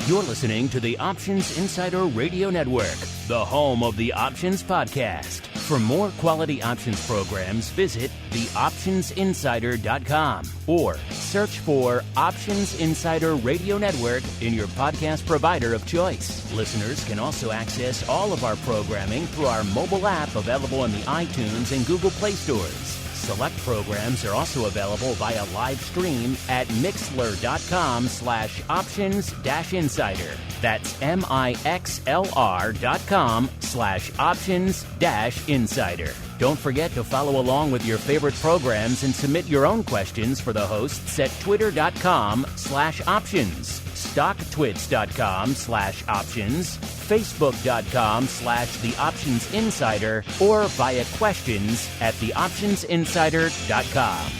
You're listening to the Options Insider Radio Network, the home of the Options Podcast. For more quality options programs, visit theoptionsinsider.com or search for Options Insider Radio Network in your podcast provider of choice. Listeners can also access all of our programming through our mobile app available in the iTunes and Google Play stores. Select programs are also available via live stream at mixlr.com/options-insider. That's mixlr.com/options-insider. Don't forget to follow along with your favorite programs and submit your own questions for the hosts at twitter.com/options, stocktwits.com/options, facebook.com/theoptionsinsider, or via questions at theoptionsinsider.com.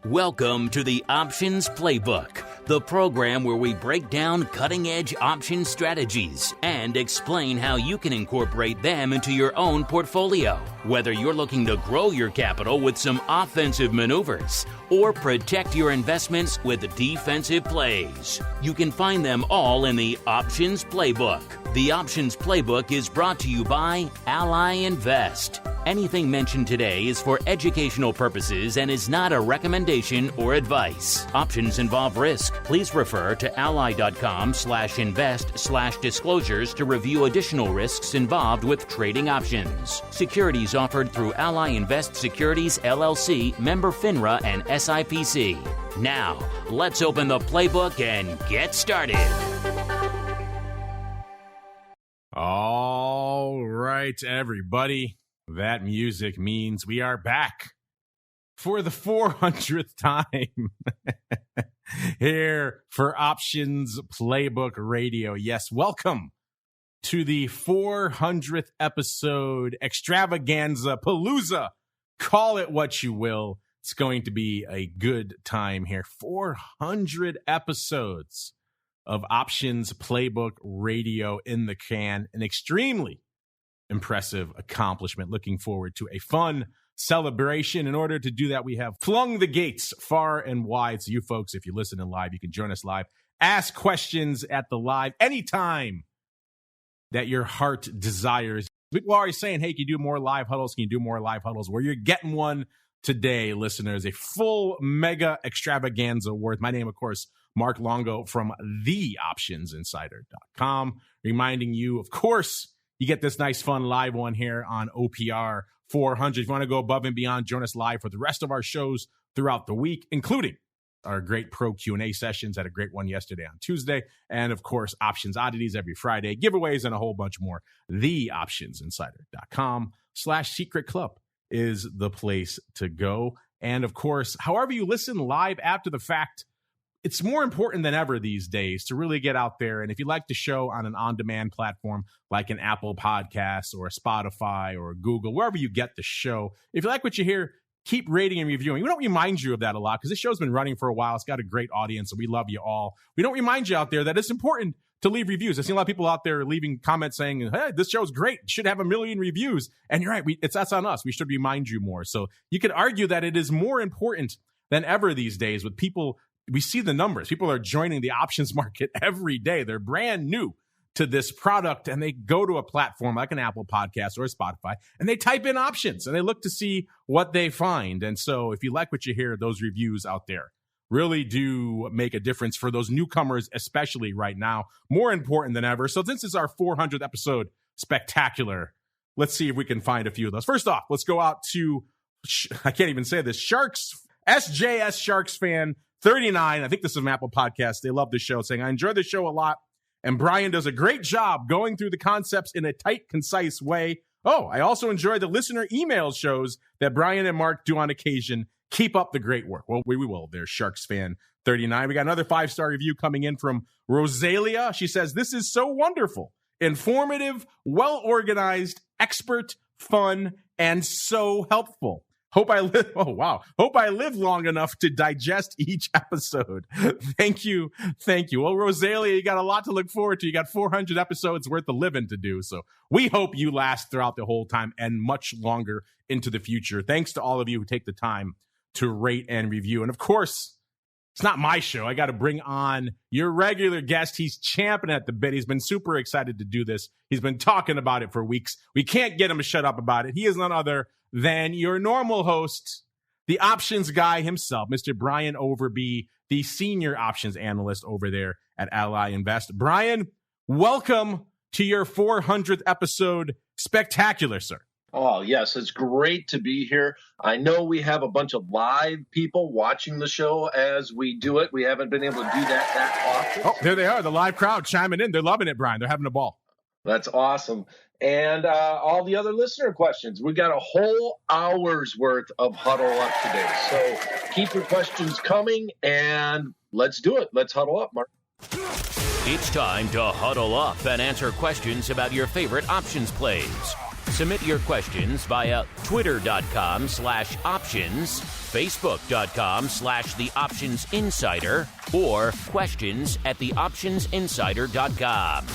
Welcome to the Options Playbook, the program where we break down cutting-edge option strategies and explain how you can incorporate them into your own portfolio. Whether you're looking to grow your capital with some offensive maneuvers or protect your investments with defensive plays, you can find them all in the Options Playbook. The Options Playbook is brought to you by Ally Invest. Anything mentioned today is for educational purposes and is not a recommendation or advice. Options involve risk. Please refer to ally.com/invest/disclosures to review additional risks involved with trading options. Securities offered through Ally Invest Securities LLC, member FINRA and SIPC. Now, let's open the playbook and get started. All right, everybody. That music means we are back for the 400th time here for Options Playbook Radio. Yes, welcome to the 400th episode extravaganza palooza. Call it what you will. It's going to be a good time here. 400 episodes of Options Playbook Radio in the can. An extremely impressive accomplishment. Looking forward to a fun celebration. In order to do that, we have flung the gates far and wide. So you folks, if you listen in live, you can join us live. Ask questions at the live anytime that your heart desires. People are always saying, hey, can you do more live huddles? Can you do more live huddles? Well, you're getting one today, listeners. A full mega extravaganza worth. My name, of course, Mark Longo from theoptionsinsider.com. Reminding you, of course, you get this nice, fun live one here on OPR 400. If you want to go above and beyond, join us live for the rest of our shows throughout the week, including our great pro Q&A sessions. Had a great one yesterday on Tuesday. And, of course, Options Oddities every Friday, giveaways, and a whole bunch more. TheOptionsInsider.com/secret club is the place to go. And, of course, however you listen live after the fact, it's more important than ever these days to really get out there. And if you like the show on an on-demand platform like an Apple Podcast or a Spotify or a Google, wherever you get the show, if you like what you hear, keep rating and reviewing. We don't remind you of that a lot because this show's been running for a while. It's got a great audience, and we love you all. We don't remind you out there that it's important to leave reviews. I've seen a lot of people out there leaving comments saying, hey, this show's great. It should have 1 million reviews. And you're right. That's on us. We should remind you more. So you could argue that it is more important than ever these days with people. We see the numbers. People are joining the options market every day. They're brand new to this product, and they go to a platform like an Apple Podcast or a Spotify, and they type in options, and they look to see what they find. And so if you like what you hear, those reviews out there really do make a difference for those newcomers, especially right now. More important than ever. So since it's our 400th episode spectacular, let's see if we can find a few of those. First off, let's go out to, I can't even say this, Sharks, SJS Sharks fan 39. I think this is an Apple Podcast. They love the show, saying, I enjoy the show a lot, and Brian does a great job going through the concepts in a tight, concise way. Oh, I also enjoy the listener email shows that Brian and Mark do on occasion. Keep up the great work. Well, we will. There's Sharks fan 39. We got another 5-star review coming in from Rosalia. She says, this is so wonderful, informative, well-organized, expert, fun, and so helpful. Hope I live. Oh, wow. Hope I live long enough to digest each episode. Thank you. Thank you. Well, Rosalia, you got a lot to look forward to. You got 400 episodes worth of living to do. So we hope you last throughout the whole time and much longer into the future. Thanks to all of you who take the time to rate and review. And of course, it's not my show. I got to bring on your regular guest. He's champing at the bit. He's been super excited to do this. He's been talking about it for weeks. We can't get him to shut up about it. He is none other than your normal host, the options guy himself, Mr. Brian Overby, the senior options analyst over there at Ally Invest. Brian, welcome to your 400th episode. Spectacular, sir. Oh, yes, it's great to be here. I know we have a bunch of live people watching the show as we do it. We haven't been able to do that often. Oh, there they are, the live crowd chiming in. They're loving it, Brian. They're having a ball. That's awesome. And all the other listener questions. We got a whole hour's worth of huddle up today. So keep your questions coming, and let's do it. Let's huddle up, Mark. It's time to huddle up and answer questions about your favorite options plays. Submit your questions via twitter.com/options, facebook.com/theoptionsinsider, or questions@theoptionsinsider.com.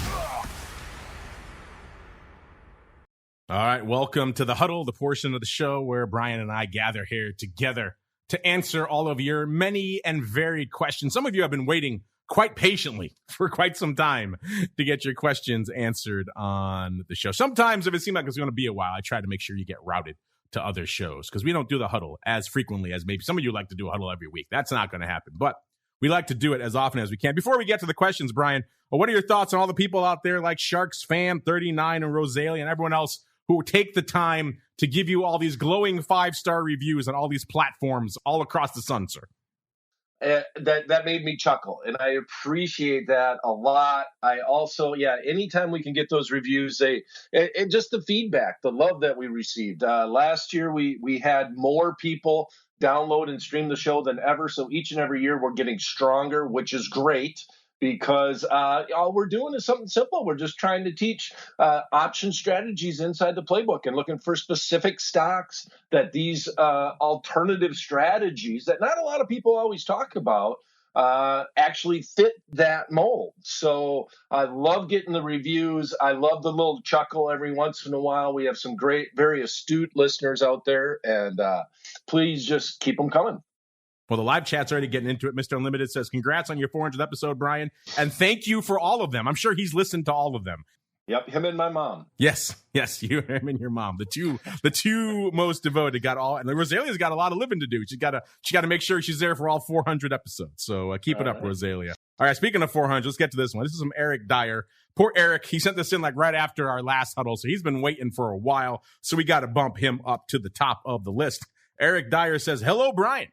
All right, welcome to the Huddle, the portion of the show where Brian and I gather here together to answer all of your many and varied questions. Some of you have been waiting quite patiently for quite some time to get your questions answered on the show. Sometimes if it seems like it's going to be a while, I try to make sure you get routed to other shows because we don't do the Huddle as frequently as maybe some of you like to do a Huddle every week. That's not going to happen, but we like to do it as often as we can. Before we get to the questions, Brian, what are your thoughts on all the people out there like Sharks Fan 39 and Rosalia and everyone else who take the time to give you all these glowing 5-star reviews on all these platforms all across the sun, sir? That made me chuckle, and I appreciate that a lot. I also, anytime we can get those reviews, just the feedback, the love that we received. Last year, we had more people download and stream the show than ever, so each and every year we're getting stronger, which is great. Because all we're doing is something simple. We're just trying to teach option strategies inside the playbook and looking for specific stocks that these alternative strategies that not a lot of people always talk about actually fit that mold. So I love getting the reviews. I love the little chuckle every once in a while. We have some great, very astute listeners out there, and please just keep them coming. Well, the live chat's already getting into it. Mr. Unlimited says, congrats on your 400th episode, Brian, and thank you for all of them. I'm sure he's listened to all of them. Yep, him and my mom. Yes, you, him and your mom, the two most devoted got all, and Rosalia's got a lot of living to do. She got to make sure she's there for all 400 episodes. So keep it up, Rosalia. All right, speaking of 400, let's get to this one. This is from Eric Dyer. Poor Eric, he sent this in like right after our last huddle, so he's been waiting for a while. So we got to bump him up to the top of the list. Eric Dyer says, "Hello, Brian.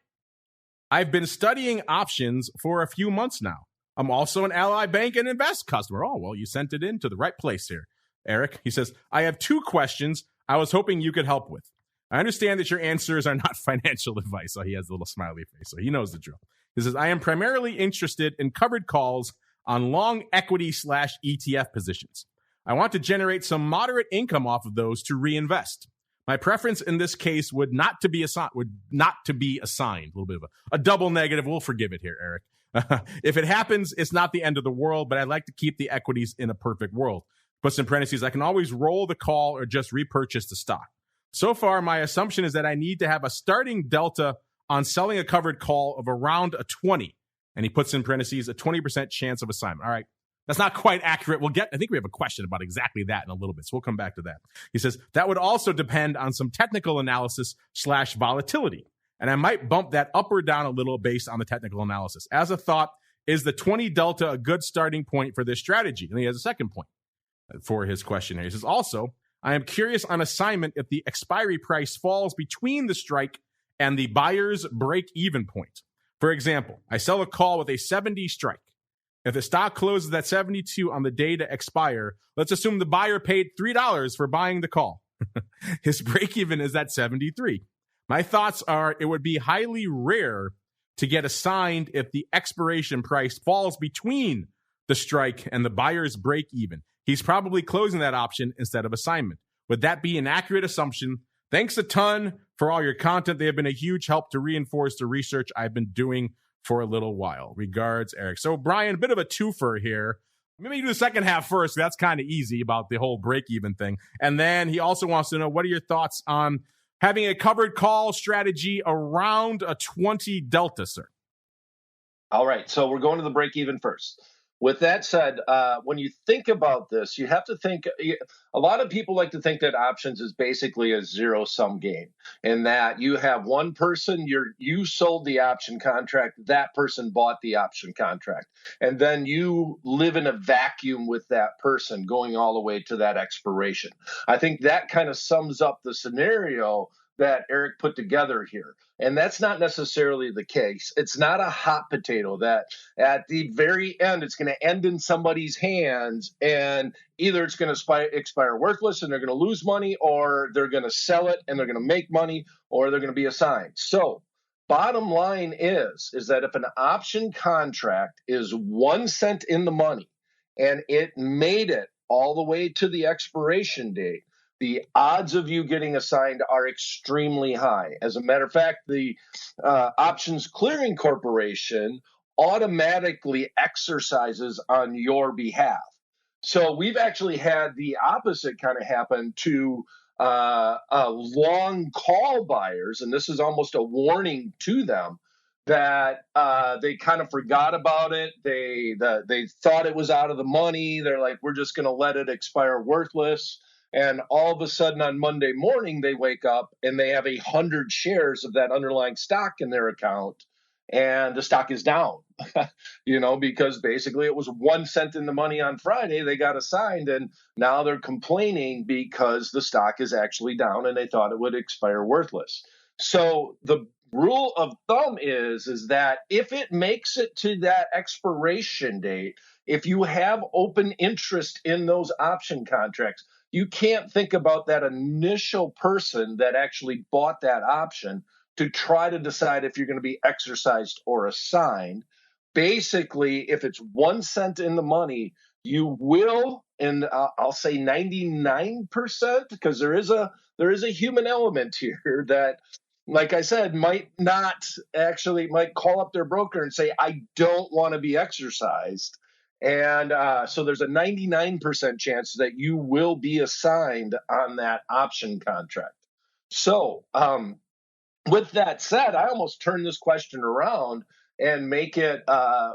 I've been studying options for a few months now. I'm also an Ally Bank and Invest customer." Oh, well, you sent it in to the right place here, Eric. He says, "I have 2 questions I was hoping you could help with. I understand that your answers are not financial advice." Oh, he has a little smiley face, so he knows the drill. He says, "I am primarily interested in covered calls on long equity/ETF positions. I want to generate some moderate income off of those to reinvest. My preference in this case would not to be assigned. A little bit of a double negative. We'll forgive it here, Eric. If it happens, it's not the end of the world, but I'd like to keep the equities in a perfect world. Puts in parentheses, I can always roll the call or just repurchase the stock. So far, my assumption is that I need to have a starting delta on selling a covered call of around a 20. And he puts in parentheses, a 20% chance of assignment. All right. That's not quite accurate. I think we have a question about exactly that in a little bit, so we'll come back to that. He says, that would also depend on some technical analysis/volatility, and I might bump that up or down a little based on the technical analysis. As a thought, is the 20 delta a good starting point for this strategy? And he has a second point for his question here. He says, also, I am curious on assignment if the expiry price falls between the strike and the buyer's break-even point. For example, I sell a call with a 70 strike. If the stock closes at 72 on the day to expire, let's assume the buyer paid $3 for buying the call. His break-even is at 73. My thoughts are it would be highly rare to get assigned if the expiration price falls between the strike and the buyer's break-even. He's probably closing that option instead of assignment. Would that be an accurate assumption Thanks a ton for all your content. They have been a huge help to reinforce the research I've been doing for a little while. Regards, Eric. So, Brian, a bit of a twofer here. Maybe do the second half first. That's kind of easy about the whole break-even thing. And then he also wants to know, what are your thoughts on having a covered call strategy around a 20 delta, sir? All right, so we're going to the break-even first. With that said, when you think about this, you have to think, a lot of people like to think that options is basically a zero-sum game, in that you have one person, you sold the option contract, that person bought the option contract, and then you live in a vacuum with that person going all the way to that expiration. I think that kind of sums up the scenario that Eric put together here. And that's not necessarily the case. It's not a hot potato that at the very end, it's going to end in somebody's hands, and either it's going to expire worthless and they're going to lose money, or they're going to sell it and they're going to make money, or they're going to be assigned. So bottom line is that if an option contract is 1 cent in the money and it made it all the way to the expiration date, the odds of you getting assigned are extremely high. As a matter of fact, the Options Clearing Corporation automatically exercises on your behalf. So we've actually had the opposite kind of happen to long call buyers, and this is almost a warning to them that they kind of forgot about it. They thought it was out of the money. They're like, we're just going to let it expire worthless. And all of a sudden on Monday morning, they wake up and they have 100 shares of that underlying stock in their account, and the stock is down, because basically it was 1 cent in the money on Friday. They got assigned, and now they're complaining because the stock is actually down and they thought it would expire worthless. So the rule of thumb is that if it makes it to that expiration date, if you have open interest in those option contracts, you can't think about that initial person that actually bought that option to try to decide if you're going to be exercised or assigned. Basically, if it's 1 cent in the money, you will, and I'll say 99%, because there is a human element here that, like I said, might call up their broker and say, I don't want to be exercised. And so there's a 99% chance that you will be assigned on that option contract. So with that said, I almost turn this question around and make it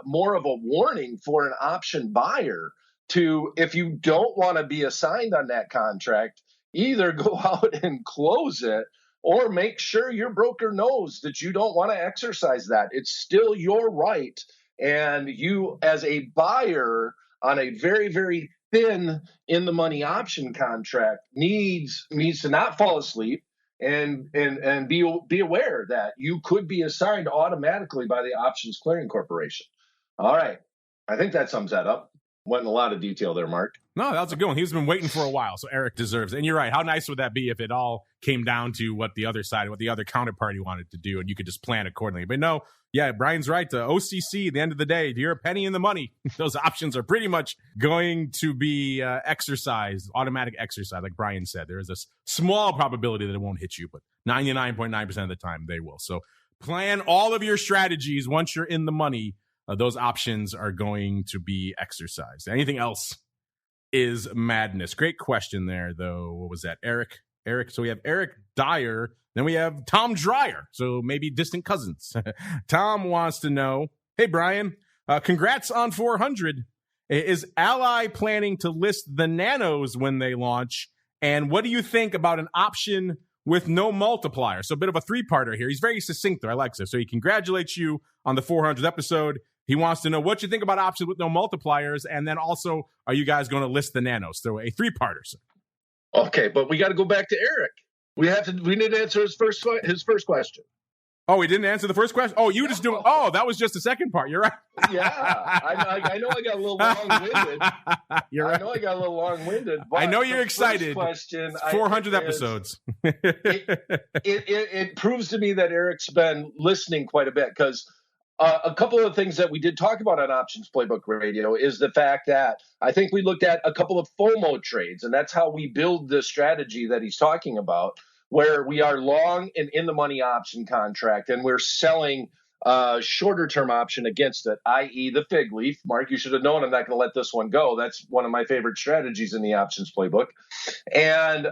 more of a warning for an option buyer to, if you don't want to be assigned on that contract, either go out and close it, or make sure your broker knows that you don't want to exercise that. It's still your right. And you, as a buyer on a very, very thin in the money option contract, needs to not fall asleep and be aware that you could be assigned automatically by the Options Clearing Corporation. All right. I think that sums that up. Went in a lot of detail there, Mark. No, that's a good one. He's been waiting for a while, so Eric deserves it. And you're right. How nice would that be if it all came down to what the other counterparty wanted to do, and you could just plan accordingly? But no, yeah, Brian's right. The OCC, at the end of the day, if you're a penny in the money, those options are pretty much going to be exercised, automatic exercise, like Brian said. There is a small probability that it won't hit you, but 99.9% of the time they will. So plan all of your strategies once you're in the money. Those options are going to be exercised. Anything else is madness. Great question there, though. What was that? Eric. So we have Eric Dyer. Then we have Tom Dreyer. So maybe distant cousins. Tom wants to know, hey, Brian, congrats on 400. Is Ally planning to list the Nanos when they launch? And what do you think about an option with no multiplier? So a bit of a three-parter here. He's very succinct, though. I like this. So he congratulates you on the 400th episode. He wants to know what you think about options with no multipliers, and then also, are you guys going to list the Nanos? So a three-parter, sir. Okay, but we got to go back to Eric. We need to answer his first question. Oh, we didn't answer the first question? Oh, you just doing? Oh, that was just the second part. You're right. Yeah, I know I got a little long-winded. You're right. I know I got a little long-winded. But I know you're excited. Question, 400 episodes. It proves to me that Eric's been listening quite a bit, because a couple of things that we did talk about on Options Playbook Radio is the fact that I think we looked at a couple of FOMO trades, and that's how we build the strategy that he's talking about. where we are long an in the money option contract and we're selling shorter term option against it, i.e. the fig leaf. Mark, you should have known I'm not going to let this one go. That's one of my favorite strategies in the options playbook. And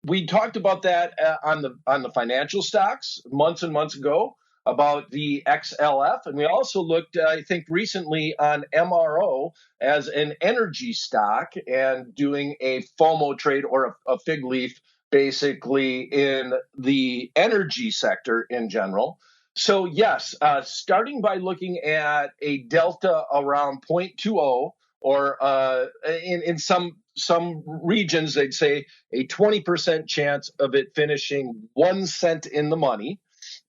we talked about that on the financial stocks months and months ago about the XLF. And we also looked, I think, recently on MRO as an energy stock and doing a FOMO trade or a fig leaf basically in the energy sector in general. So yes, starting by looking at a delta around 0.20 or in some regions, they'd say a 20% chance of it finishing 1 cent in the money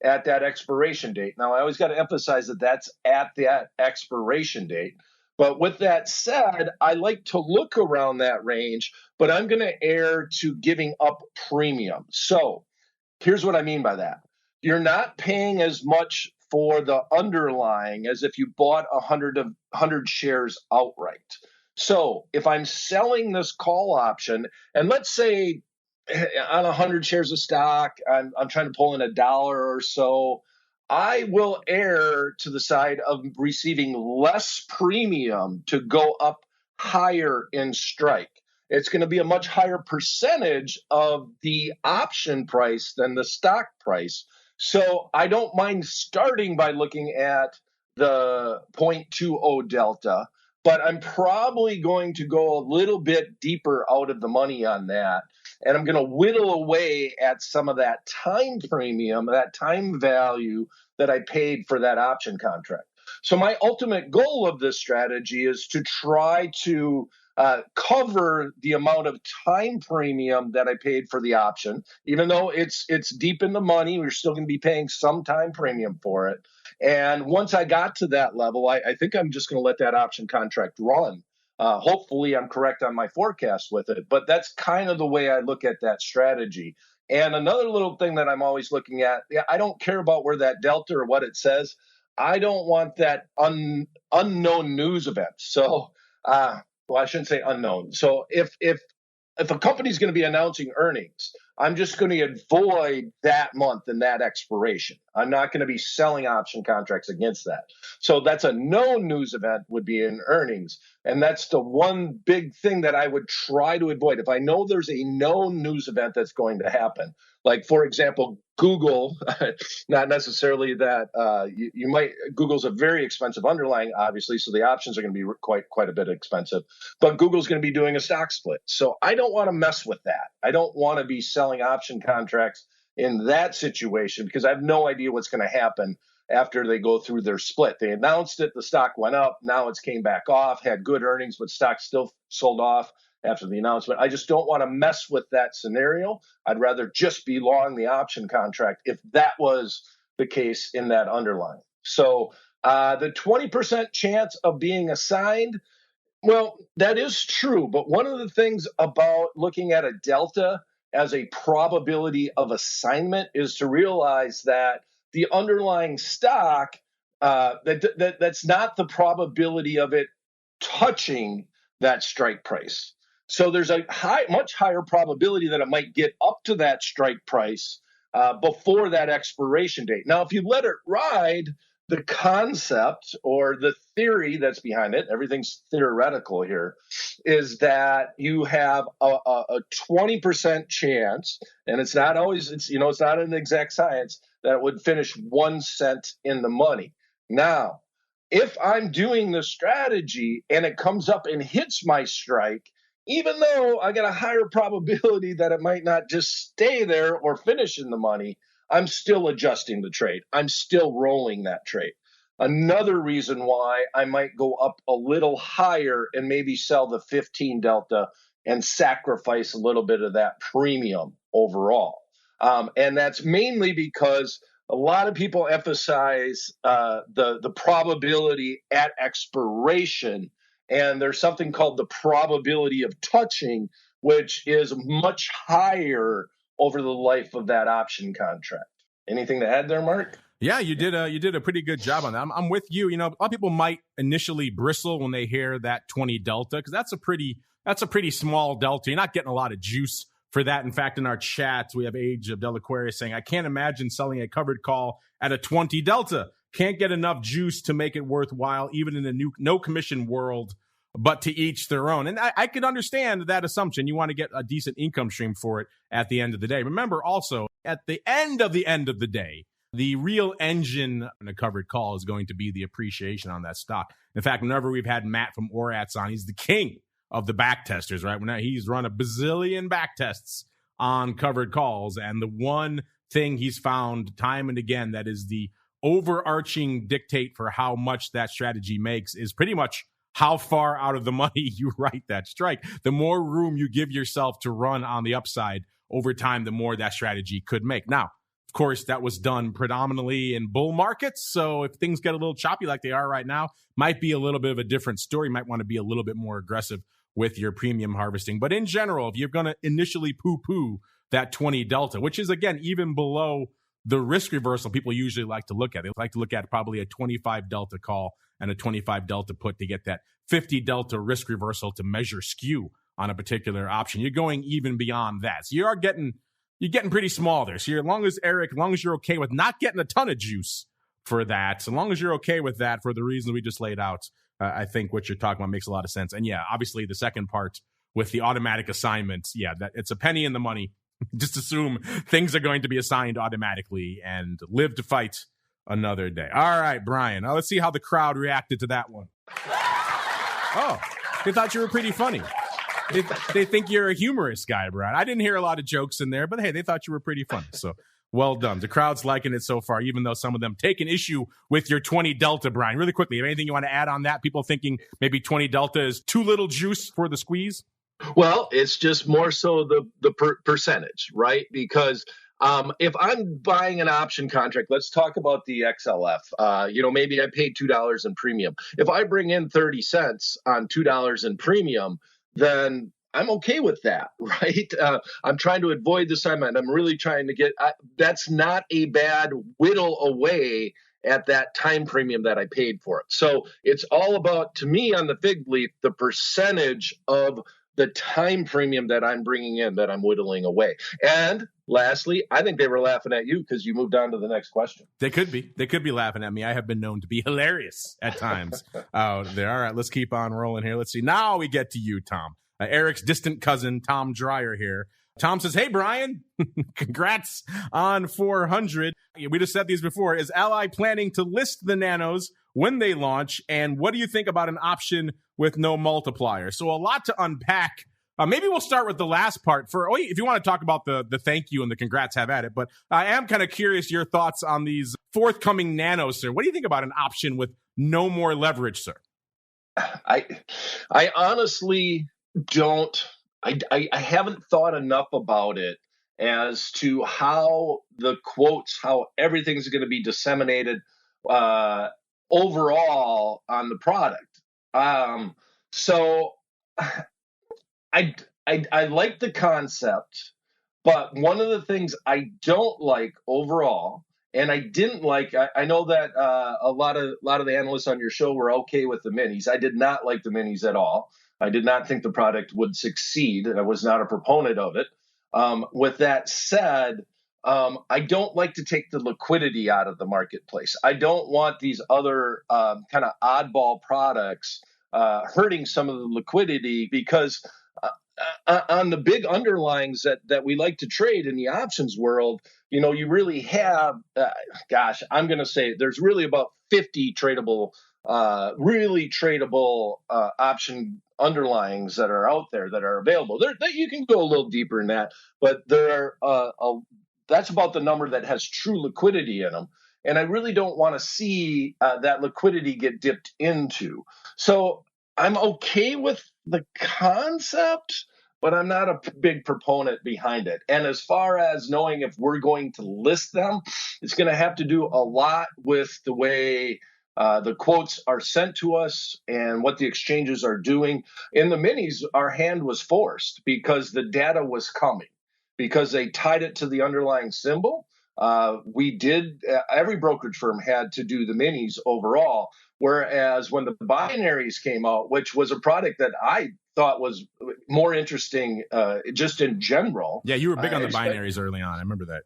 at that expiration date. Now, I always got to emphasize that that's at that expiration date. But with that said, I like to look around that range, but I'm going to err to giving up premium. So here's what I mean by that. You're not paying as much for the underlying as if you bought 100 shares outright. So if I'm selling this call option, and let's say on 100 shares of stock, I'm trying to pull in $1 or so, I will err to the side of receiving less premium to go up higher in strike. It's going to be a much higher percentage of the option price than the stock price. So I don't mind starting by looking at the 0.20 delta, but I'm probably going to go a little bit deeper out of the money on that. And I'm going to whittle away at some of that time premium, that time value that I paid for that option contract. So my ultimate goal of this strategy is to try to cover the amount of time premium that I paid for the option. Even though it's deep in the money, we're still going to be paying some time premium for it. And once I got to that level, I think I'm just going to let that option contract run. Hopefully I'm correct on my forecast with it, but that's kind of the way I look at that strategy. And another little thing that I'm always looking at, I don't care about where that delta or what it says. I don't want that unknown news event. So, well, I shouldn't say unknown. So if a company's going to be announcing earnings, I'm just going to avoid that month and that expiration. I'm not going to be selling option contracts against that. So that's a known news event would be in earnings. And that's the one big thing that I would try to avoid. If I know there's a known news event that's going to happen, like, for example, Google, not necessarily that you might, Google's a very expensive underlying, obviously, so the options are going to be quite a bit expensive, but Google's going to be doing a stock split. So I don't want to mess with that. I don't want to be selling option contracts in that situation because I have no idea what's going to happen after they go through their split. They announced it, the stock went up, now it's came back off, had good earnings, but stock still sold off after the announcement. I just don't want to mess with that scenario. I'd rather just be long the option contract if that was the case in that underlying. So the 20% chance of being assigned, well, that is true. But one of the things about looking at a delta as a probability of assignment is to realize that the underlying stock, that's not the probability of it touching that strike price. So there's a much higher probability that it might get up to that strike price before that expiration date. Now, if you let it ride, the concept or the theory that's behind it, everything's theoretical here, is that you have a 20% chance, and it's not always, it's not an exact science, that it would finish 1 cent in the money. Now, if I'm doing the strategy and it comes up and hits my strike, even though I got a higher probability that it might not just stay there or finish in the money, I'm still adjusting the trade. I'm still rolling that trade. Another reason why I might go up a little higher and maybe sell the 15 delta and sacrifice a little bit of that premium overall. And that's mainly because a lot of people emphasize the probability at expiration, and there's something called the probability of touching, which is much higher over the life of that option contract. Anything to add there, Mark? Yeah, you did a pretty good job on that. I'm with you. A lot of people might initially bristle when they hear that 20 delta because that's a pretty small delta. You're not getting a lot of juice for that. In fact, in our chat, we have Age of Delaquaria saying, I can't imagine selling a covered call at a 20 delta. Can't get enough juice to make it worthwhile, even in a new no commission world, but to each their own. And I could understand that assumption. You want to get a decent income stream for it at the end of the day. Remember also, at the end of the day, the real engine in a covered call is going to be the appreciation on that stock. In fact, whenever we've had Matt from ORATS on, he's the king of the back testers, right? He's run a bazillion back tests on covered calls. And the one thing he's found time and again that is the overarching dictate for how much that strategy makes is pretty much how far out of the money you write that strike. The more room you give yourself to run on the upside over time, the more that strategy could make. Now, of course, that was done predominantly in bull markets. So if things get a little choppy like they are right now, might be a little bit of a different story. Might want to be a little bit more aggressive with your premium harvesting. But in general, if you're going to initially poo-poo that 20 delta, which is, again, even below the risk reversal people usually like to look at. They like to look at probably a 25 delta call and a 25 delta put to get that 50 delta risk reversal to measure skew on a particular option. You're going even beyond that. So you're getting pretty small there. So as long as you're okay with not getting a ton of juice for that, so long as you're okay with that for the reasons we just laid out, I think what you're talking about makes a lot of sense. And yeah, obviously the second part with the automatic assignments, that it's a penny in the money. Just assume things are going to be assigned automatically and live to fight another day. All right, Brian. Now let's see how the crowd reacted to that one. Oh, they thought you were pretty funny. They think you're a humorous guy, Brian. I didn't hear a lot of jokes in there, but hey, they thought you were pretty funny. So well done. The crowd's liking it so far, even though some of them take an issue with your 20 delta, Brian. Really quickly, anything you want to add on that? People thinking maybe 20 delta is too little juice for the squeeze? Well, it's just more so the percentage, right? Because if I'm buying an option contract, let's talk about the XLF. Maybe I paid $2 in premium. If I bring in 30 cents on $2 in premium, then I'm okay with that, right? I'm trying to avoid the assignment. I'm really trying to get that's not a bad whittle away at that time premium that I paid for it. So it's all about, to me, on the fig leaf, the percentage of the time premium that I'm bringing in, that I'm whittling away. And lastly, I think they were laughing at you because you moved on to the next question. They could be laughing at me. I have been known to be hilarious at times out there. All right, let's keep on rolling here. Let's see. Now we get to you, Tom. Eric's distant cousin, Tom Dreyer here. Tom says, hey, Brian, congrats on 400. We just said these before. Is Ally planning to list the Nanos when they launch? And what do you think about an option with no multiplier? So a lot to unpack. Maybe we'll start with the last part. If you want to talk about the thank you and the congrats, have at it. But I am kind of curious your thoughts on these forthcoming Nanos, sir. What do you think about an option with no more leverage, sir? I honestly don't. I haven't thought enough about it as to how the quotes, how everything's going to be disseminated overall on the product. So I like the concept, but one of the things I don't like overall, and I didn't like, I know that a lot of the analysts on your show were okay with the minis. I did not like the minis at all. I did not think the product would succeed. I was not a proponent of it. With that said, I don't like to take the liquidity out of the marketplace. I don't want these other kind of oddball products hurting some of the liquidity, because on the big underlyings that we like to trade in the options world, you really have, I'm going to say there's really about 50 tradable, really tradable option underlyings that are out there that are available. You can go a little deeper in that, but there are that's about the number that has true liquidity in them. And I really don't want to see that liquidity get dipped into. So I'm okay with the concept, but I'm not a big proponent behind it. And as far as knowing if we're going to list them, it's going to have to do a lot with the way the quotes are sent to us and what the exchanges are doing. In the minis, our hand was forced because the data was coming, because they tied it to the underlying symbol. Every brokerage firm had to do the minis overall. Whereas when the binaries came out, which was a product that I thought was more interesting, just in general. Yeah, you were big on the binaries early on. I remember that.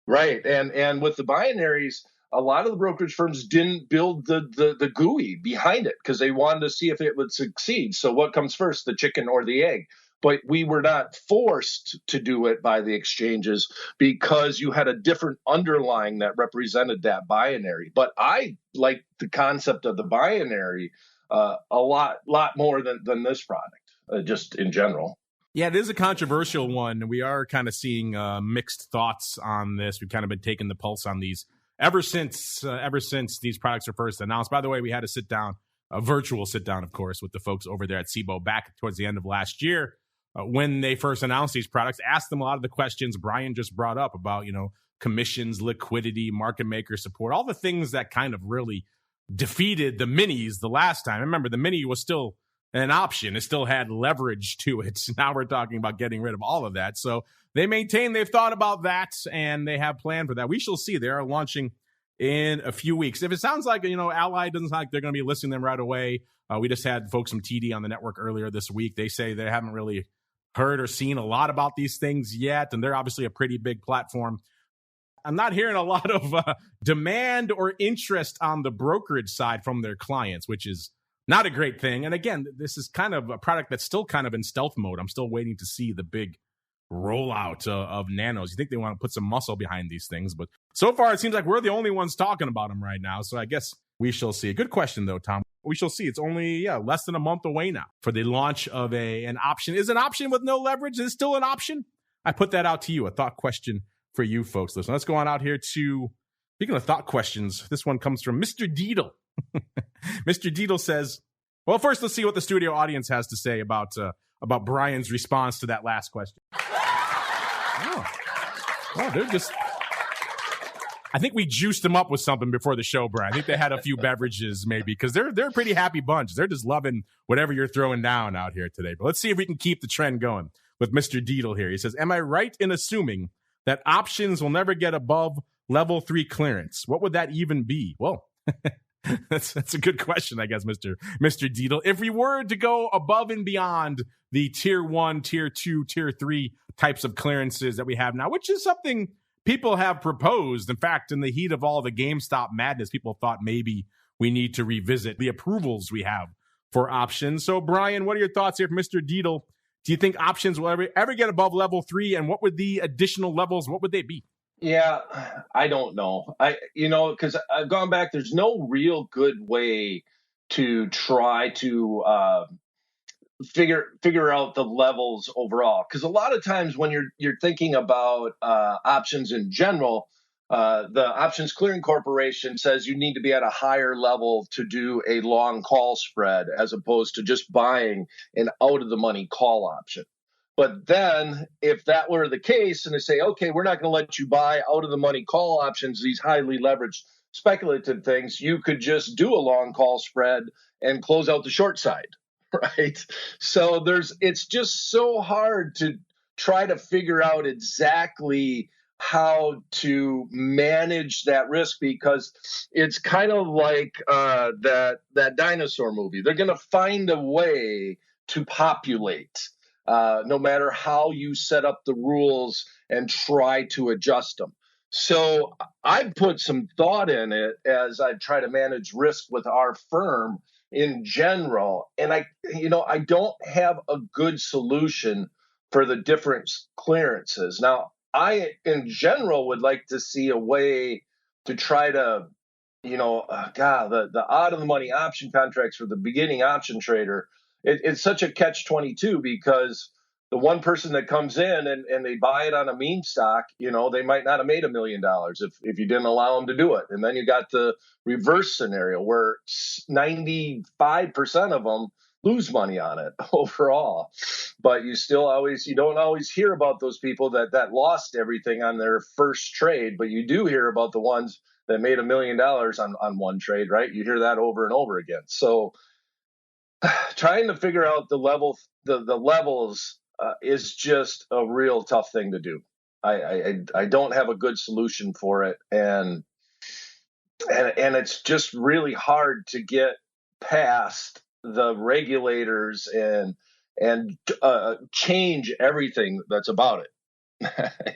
Right. And with the binaries, a lot of the brokerage firms didn't build the GUI behind it because they wanted to see if it would succeed. So what comes first, the chicken or the egg? But we were not forced to do it by the exchanges because you had a different underlying that represented that binary. But I like the concept of the binary a lot more than this product, just in general. Yeah, it is a controversial one. We are kind of seeing mixed thoughts on this. We've kind of been taking the pulse on these ever since these products were first announced. By the way, we had a sit down, a virtual sit down, of course, with the folks over there at Cboe back towards the end of last year when they first announced these products. Asked them a lot of the questions Brian just brought up about, commissions, liquidity, market maker support, all the things that kind of really defeated the minis the last time. Remember, the mini was still an option. It still had leverage to it. Now we're talking about getting rid of all of that. So they maintain they've thought about that and they have planned for that. We shall see. They are launching in a few weeks. If it sounds like, Ally doesn't sound like they're going to be listing them right away. We just had folks from TD on the network earlier this week. They say they haven't really heard or seen a lot about these things yet. And they're obviously a pretty big platform. I'm not hearing a lot of demand or interest on the brokerage side from their clients, which is not a great thing. And again, this is kind of a product that's still kind of in stealth mode. I'm still waiting to see the big rollout of Nanos. You think they want to put some muscle behind these things, but so far it seems like we're the only ones talking about them right now. So I guess we shall see. A good question though, Tom. We shall see. It's only less than a month away now for the launch of an option. Is an option with no leverage? Is it still an option? I put that out to you. A thought question for you folks. Listen, let's go on out here to, speaking of thought questions, this one comes from Mr. Deedle. Mr. Deedle says, well, first let's see what the studio audience has to say about Brian's response to that last question. Oh, they're just, I think we juiced them up with something before the show, Brian. I think they had a few beverages maybe because they're a pretty happy bunch. They're just loving whatever you're throwing down out here today. But let's see if we can keep the trend going with Mr. Deedle here. He says, am I right in assuming that options will never get above level 3 clearance? What would that even be? Well, that's a good question, I guess, Mr. Deedle. If we were to go above and beyond the tier 1, tier 2, tier 3 types of clearances that we have now, which is something people have proposed. In fact, in the heat of all the GameStop madness, people thought maybe we need to revisit the approvals we have for options. So, Brian, what are your thoughts here from Mr. Deedle? Do you think options will ever get above level 3? And what would the additional levels, what would they be? Yeah, I don't know. Because I've gone back, there's no real good way to try to figure out the levels overall. Because a lot of times when you're thinking about options in general, the Options Clearing Corporation says you need to be at a higher level to do a long call spread as opposed to just buying an out of the money call option. But then if that were the case and they say, okay, we're not going to let you buy out of the money call options, these highly leveraged speculative things, you could just do a long call spread and close out the short side, right? So it's just so hard to try to figure out exactly how to manage that risk because it's kind of like that dinosaur movie. They're going to find a way to populate. No matter how you set up the rules and try to adjust them. So I put some thought in it as I try to manage risk with our firm in general. And I don't have a good solution for the different clearances. Now, I, in general, would like to see a way to try to, the out of the money option contracts for the beginning option trader. It's such a catch-22 because the one person that comes in and they buy it on a meme stock, they might not have made $1 million if you didn't allow them to do it. And then you got the reverse scenario where 95% of them lose money on it overall. But you don't always hear about those people that lost everything on their first trade, but you do hear about the ones that made $1 million on one trade, right? You hear that over and over again. So trying to figure out the levels is just a real tough thing to do. I don't have a good solution for it, and it's just really hard to get past the regulators and and change everything that's about it.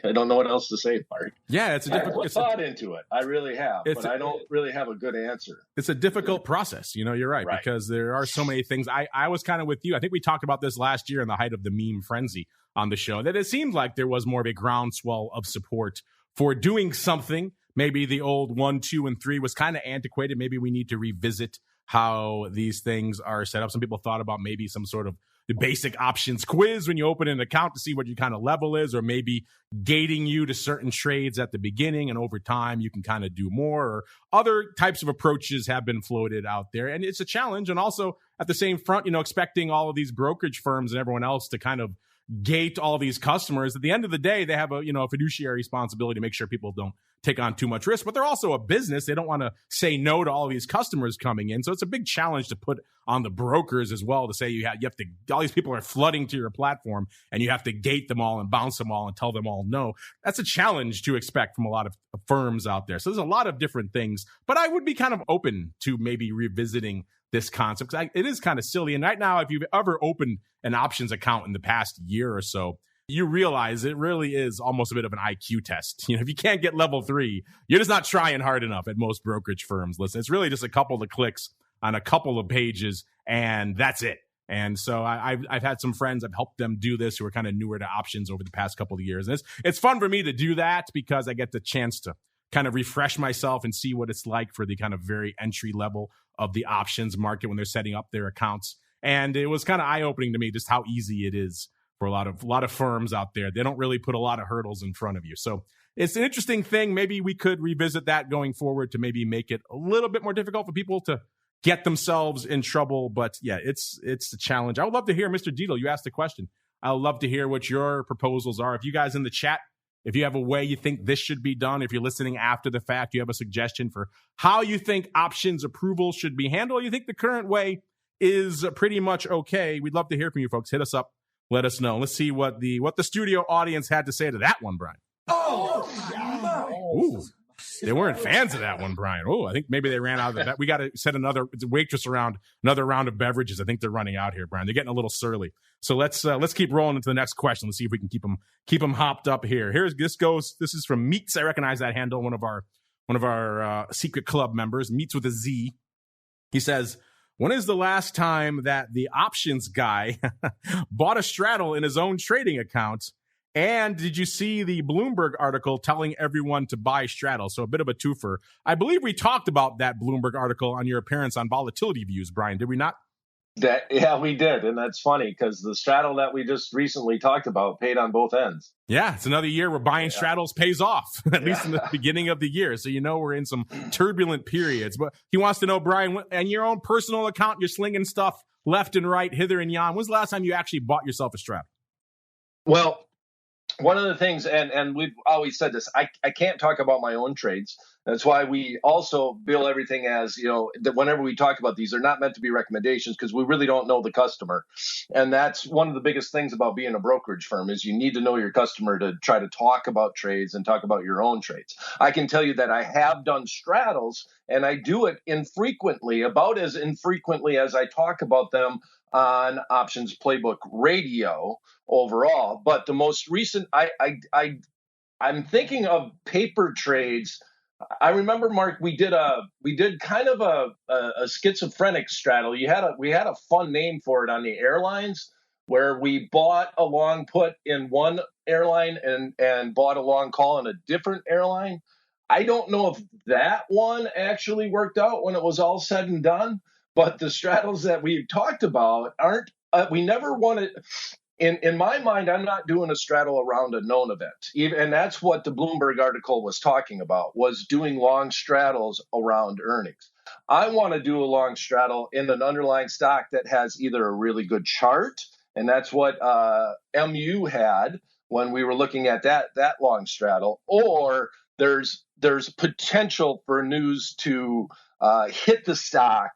I don't know what else to say, Mark. Yeah, it's a difficult. I've thought into it. I really have, but I don't really have a good answer. It's a difficult process. You're right, because there are so many things. I was kind of with you. I think we talked about this last year in the height of the meme frenzy on the show, that it seemed like there was more of a groundswell of support for doing something. Maybe the old 1, 2, and 3 was kind of antiquated. Maybe we need to revisit how these things are set up. Some people thought about maybe some sort of the basic options quiz when you open an account to see what your kind of level is, or maybe gating you to certain trades at the beginning, and over time you can kind of do more, or other types of approaches have been floated out there. And it's a challenge. And also at the same front, expecting all of these brokerage firms and everyone else to kind of gate all these customers. At the end of the day, they have a fiduciary responsibility to make sure people don't take on too much risk, but they're also a business. They don't want to say no to all these customers coming in. So it's a big challenge to put on the brokers as well, to say you have to, all these people are flooding to your platform and you have to gate them all and bounce them all and tell them all no. That's a challenge to expect from a lot of firms out there. So there's a lot of different things, but I would be kind of open to maybe revisiting this concept, because it is kind of silly. And right now, if you've ever opened an options account in the past year or so, you realize it really is almost a bit of an IQ test. If you can't get level 3, you're just not trying hard enough at most brokerage firms. Listen, it's really just a couple of clicks on a couple of pages, and that's it. And so I've had some friends, I've helped them do this, who are kind of newer to options over the past couple of years. And it's fun for me to do that, because I get the chance to kind of refresh myself and see what it's like for the kind of very entry level of the options market when they're setting up their accounts. And it was kind of eye-opening to me just how easy it is for a lot of firms out there. They don't really put a lot of hurdles in front of you. So it's an interesting thing. Maybe we could revisit that going forward to maybe make it a little bit more difficult for people to get themselves in trouble. But yeah, it's a challenge. I would love to hear, Mr. Dietel, you asked the question. I would love to hear what your proposals are. If you guys in the chat, if you have a way you think this should be done, if you're listening after the fact, you have a suggestion for how you think options approval should be handled, you think the current way is pretty much okay, we'd love to hear from you folks. Hit us up. Let us know. Let's see what the studio audience had to say to that one, Brian. Ooh, they weren't fans of that one, Brian. Oh, I think maybe they ran out of that. We got to set another waitress around, another round of beverages. I think they're running out here, Brian. They're getting a little surly. So let's keep rolling into the next question. Let's see if we can keep them hopped up here. This is from Meets. I recognize that handle. One of our secret club members, Meets with a Z. He says, when is the last time that the options guy bought a straddle in his own trading account? And did you see the Bloomberg article telling everyone to buy straddle? So a bit of a twofer. I believe we talked about that Bloomberg article on your appearance on Volatility Views, Brian, did we not? Yeah, we did. And that's funny, because the straddle that we just recently talked about paid on both ends. Yeah, it's another year where buying straddles pays off, at least in the beginning of the year. So we're in some turbulent periods. But he wants to know, Brian, in your own personal account, you're slinging stuff left and right, hither and yon. When's the last time you actually bought yourself a straddle? Well, one of the things, and we've always said this, I can't talk about my own trades. That's why we also bill everything as, that whenever we talk about these, they're not meant to be recommendations, because we really don't know the customer. And that's one of the biggest things about being a brokerage firm, is you need to know your customer to try to talk about trades and talk about your own trades. I can tell you that I have done straddles, and I do it infrequently, about as infrequently as I talk about them on Options Playbook Radio overall. But the most recent, I'm thinking of paper trades. I remember, Mark, we did kind of a schizophrenic straddle. We had a fun name for it on the airlines, where we bought a long put in one airline and bought a long call in a different airline. I don't know if that one actually worked out when it was all said and done, but the straddles that we've talked about aren't. We never wanted. In my mind, I'm not doing a straddle around a known event. And that's what the Bloomberg article was talking about, was doing long straddles around earnings. I want to do a long straddle in an underlying stock that has either a really good chart, and that's what MU had when we were looking at that long straddle, or there's potential for news to hit the stock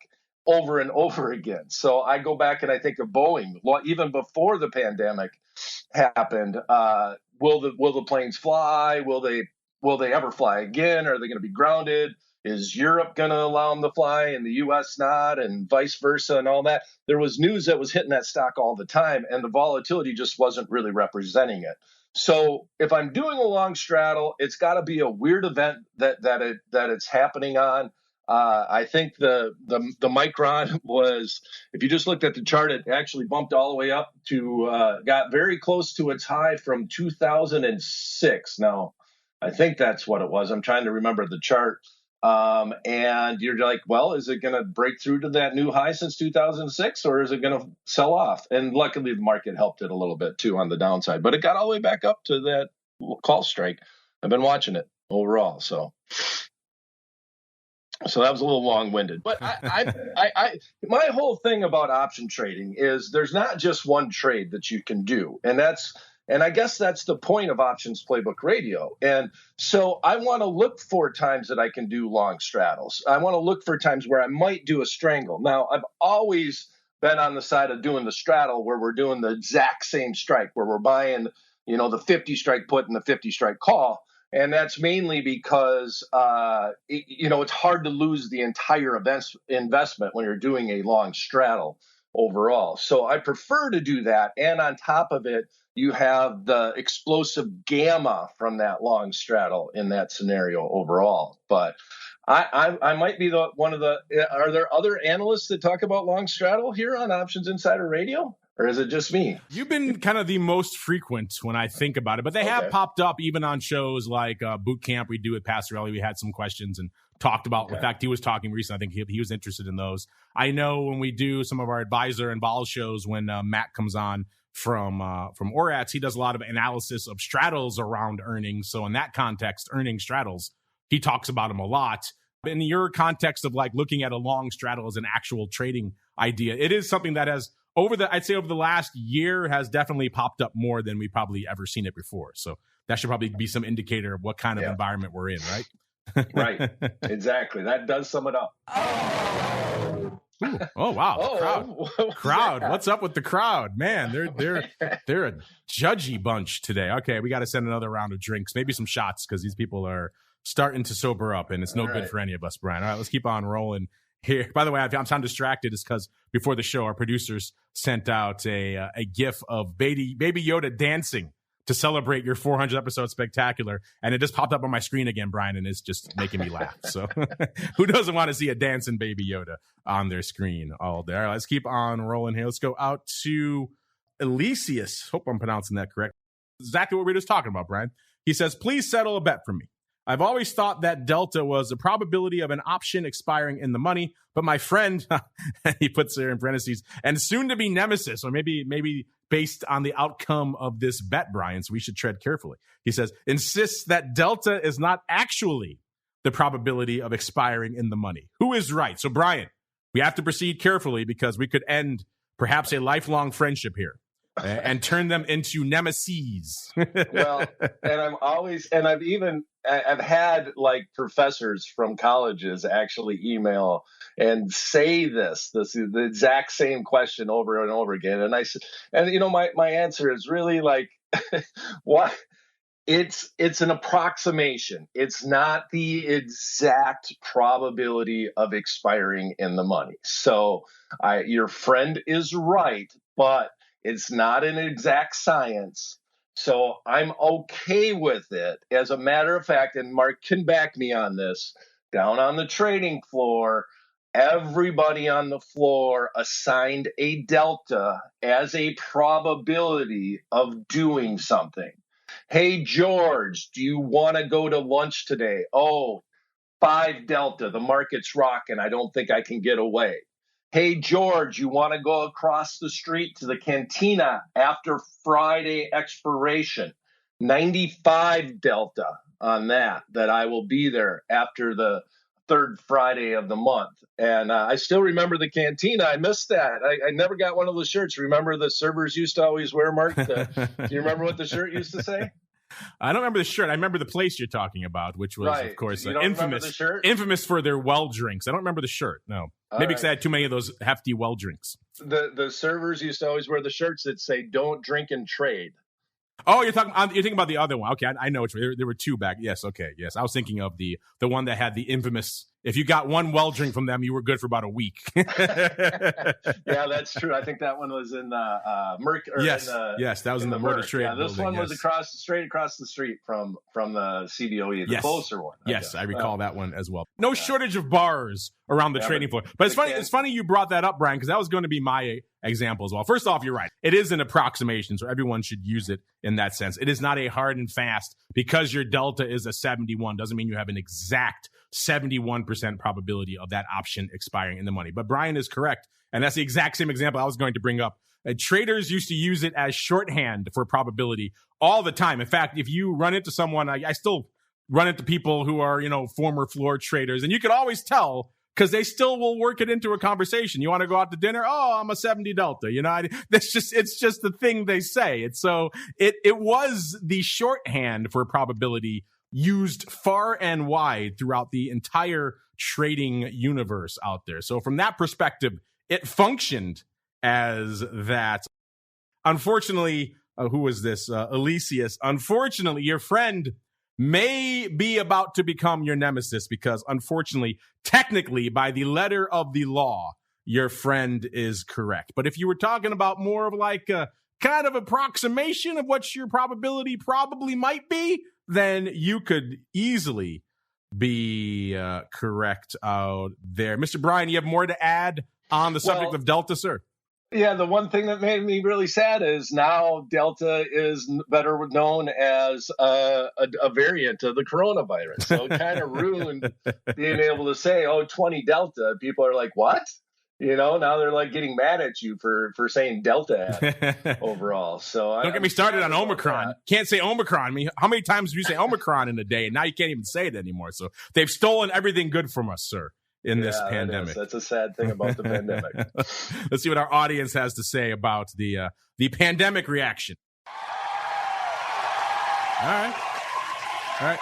over and over again. So I go back and I think of Boeing, even before the pandemic happened. Will the planes fly? Will they ever fly again? Are they going to be grounded? Is Europe going to allow them to fly and the U.S. not, and vice versa and all that? There was news that was hitting that stock all the time, and the volatility just wasn't really representing it. So if I'm doing a long straddle, it's got to be a weird event that it's happening on. I think the Micron was, if you just looked at the chart, it actually bumped all the way up to got very close to its high from 2006. Now, I think that's what it was. I'm trying to remember the chart. And you're like, well, is it going to break through to that new high since 2006, or is it going to sell off? And luckily, the market helped it a little bit, too, on the downside. But it got all the way back up to that call strike. I've been watching it overall. So that was a little long-winded. But my whole thing about option trading is there's not just one trade that you can do. And I guess that's the point of Options Playbook Radio. And so I want to look for times that I can do long straddles. I want to look for times where I might do a strangle. Now, I've always been on the side of doing the straddle where we're doing the exact same strike, where we're buying, the 50 strike put and the 50 strike call. And that's mainly because, it's hard to lose the entire investment when you're doing a long straddle overall. So I prefer to do that. And on top of it, you have the explosive gamma from that long straddle in that scenario overall. But I might be one of the. Are there other analysts that talk about long straddle here on Options Insider Radio, or is it just me? You've been kind of the most frequent when I think about it, but they have popped up even on shows like Boot Camp we do with Pastorelli. We had some questions and talked about. In fact, he was talking recently. I think he was interested in those. I know when we do some of our advisor and vol shows, when Matt comes on from Orats, he does a lot of analysis of straddles around earnings. So in that context, earning straddles, he talks about them a lot. In your context of like looking at a long straddle as an actual trading idea, it is something that has I'd say over the last year has definitely popped up more than we've probably ever seen it before. So that should probably be some indicator of what kind of environment we're in, right? Right. Exactly. That does sum it up. Ooh. Oh wow! Crowd. What's up with the crowd, man? They're a judgy bunch today. Okay, we got to send another round of drinks, maybe some shots, because these people are starting to sober up, and it's no good for any of us, Brian. All right, let's keep on rolling here. By the way, if I'm sound distracted, it's because before the show, our producers sent out a GIF of Baby Yoda dancing to celebrate your 400 episode spectacular, and it just popped up on my screen again, Brian, and it's just making me laugh. So who doesn't want to see a dancing Baby Yoda on their screen all day? All right, let's keep on rolling here. Let's go out to Elysius. Hope I'm pronouncing that correct. Exactly what we were just talking about, Brian. He says, please settle a bet for me. I've always thought that delta was the probability of an option expiring in the money, but my friend, he puts there in parentheses, and soon to be nemesis, or maybe based on the outcome of this bet, Brian, so we should tread carefully. He says, insists that delta is not actually the probability of expiring in the money. Who is right? So, Brian, we have to proceed carefully because we could end perhaps a lifelong friendship here and turn them into nemesis. Well, and I've had like professors from colleges actually email and say this the exact same question over and over again. And I said, my answer is really like, why? It's an approximation. It's not the exact probability of expiring in the money. So your friend is right, but it's not an exact science. So I'm okay with it. As a matter of fact, and Mark can back me on this, down on the trading floor, everybody on the floor assigned a delta as a probability of doing something. Hey, George, do you want to go to lunch today? Oh, 5 delta. The market's rocking. I don't think I can get away. Hey, George, you want to go across the street to the cantina after Friday expiration? 95 delta on that I will be there after the 3rd Friday of the month. And I still remember the cantina. I missed that. I never got one of those shirts. Remember the servers used to always wear, Mark? Do you remember what the shirt used to say? I don't remember the shirt. I remember the place you're talking about, which was, of course, infamous for their well drinks. I don't remember the shirt. No, maybe because I had too many of those hefty well drinks. The servers used to always wear the shirts that say "Don't drink and trade." Oh, you're thinking about the other one. Okay, I know which one. There were two back. Yes, okay, yes. I was thinking of the one that had the infamous if you got one well drink from them, you were good for about a week. Yeah, that's true. I think that one was in Merc. Yes, that was in the Mortar Trade. Yeah, this one was straight across the street from the Cboe, the closer one. I recall that one as well. No shortage of bars around the trading floor. But it's funny. It's funny you brought that up, Brian, because that was going to be my example as well. First off, you're right. It is an approximation, so everyone should use it in that sense. It is not a hard and fast. Because your delta is a 71 doesn't mean you have an exact 71% probability of that option expiring in the money. But Brian is correct. And that's the exact same example I was going to bring up. Traders used to use it as shorthand for probability all the time. In fact, if you run into someone, I still run into people who are, former floor traders, and you could always tell because they still will work it into a conversation. You want to go out to dinner? Oh, I'm a 70 delta. It's just the thing they say. It was the shorthand for probability used far and wide throughout the entire trading universe out there. So from that perspective, it functioned as that. Unfortunately, who was this? Elysius. Unfortunately, your friend may be about to become your nemesis because, unfortunately, technically, by the letter of the law, your friend is correct. But if you were talking about more of like a kind of approximation of what your probability probably might be, then you could easily be correct out there. Mr. Brian, you have more to add on the subject of Delta, sir? Yeah, the one thing that made me really sad is now Delta is better known as a variant of the coronavirus. So it kind of ruined being able to say, 20 Delta. People are like, what? Now they're like getting mad at you for saying Delta overall. So don't get me started on Omicron. Can't say Omicron. I mean, how many times do you say Omicron in a day? And now you can't even say it anymore. So they've stolen everything good from us, sir, in this pandemic. That's a sad thing about the pandemic. Let's see what our audience has to say about the pandemic reaction. All right.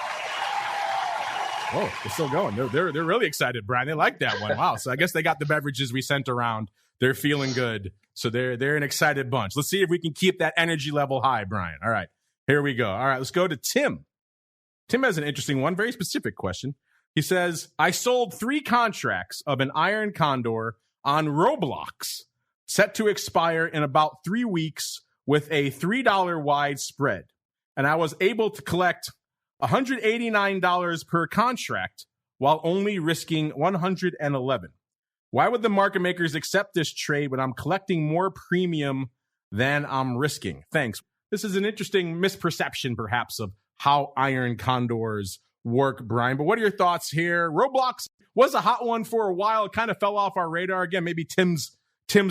Oh, they're still going. They're really excited, Brian. They like that one. Wow. So I guess they got the beverages we sent around. They're feeling good. So they're an excited bunch. Let's see if we can keep that energy level high, Brian. All right. Here we go. All right. Let's go to Tim. Tim has an interesting one. Very specific question. He says, I sold 3 contracts of an iron condor on Roblox set to expire in about 3 weeks with a $3 wide spread. And I was able to collect $189 per contract while only risking $111. Why would the market makers accept this trade when I'm collecting more premium than I'm risking? Thanks. This is an interesting misperception, perhaps, of how iron condors work, Brian. But what are your thoughts here? Roblox was a hot one for a while. It kind of fell off our radar. Again, maybe Tim's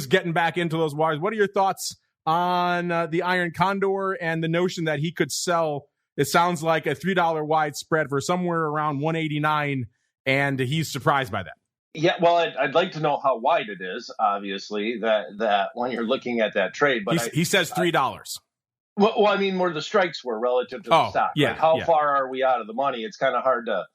getting back into those waters. What are your thoughts on the iron condor and the notion that he could sell? It sounds like a $3 wide spread for somewhere around 189, and he's surprised by that. Yeah, well, I'd like to know how wide it is, obviously, that when you're looking at that trade. But he says $3. Well, I mean, where the strikes were relative to the stock. Yeah, like how far are we out of the money? It's kind of hard to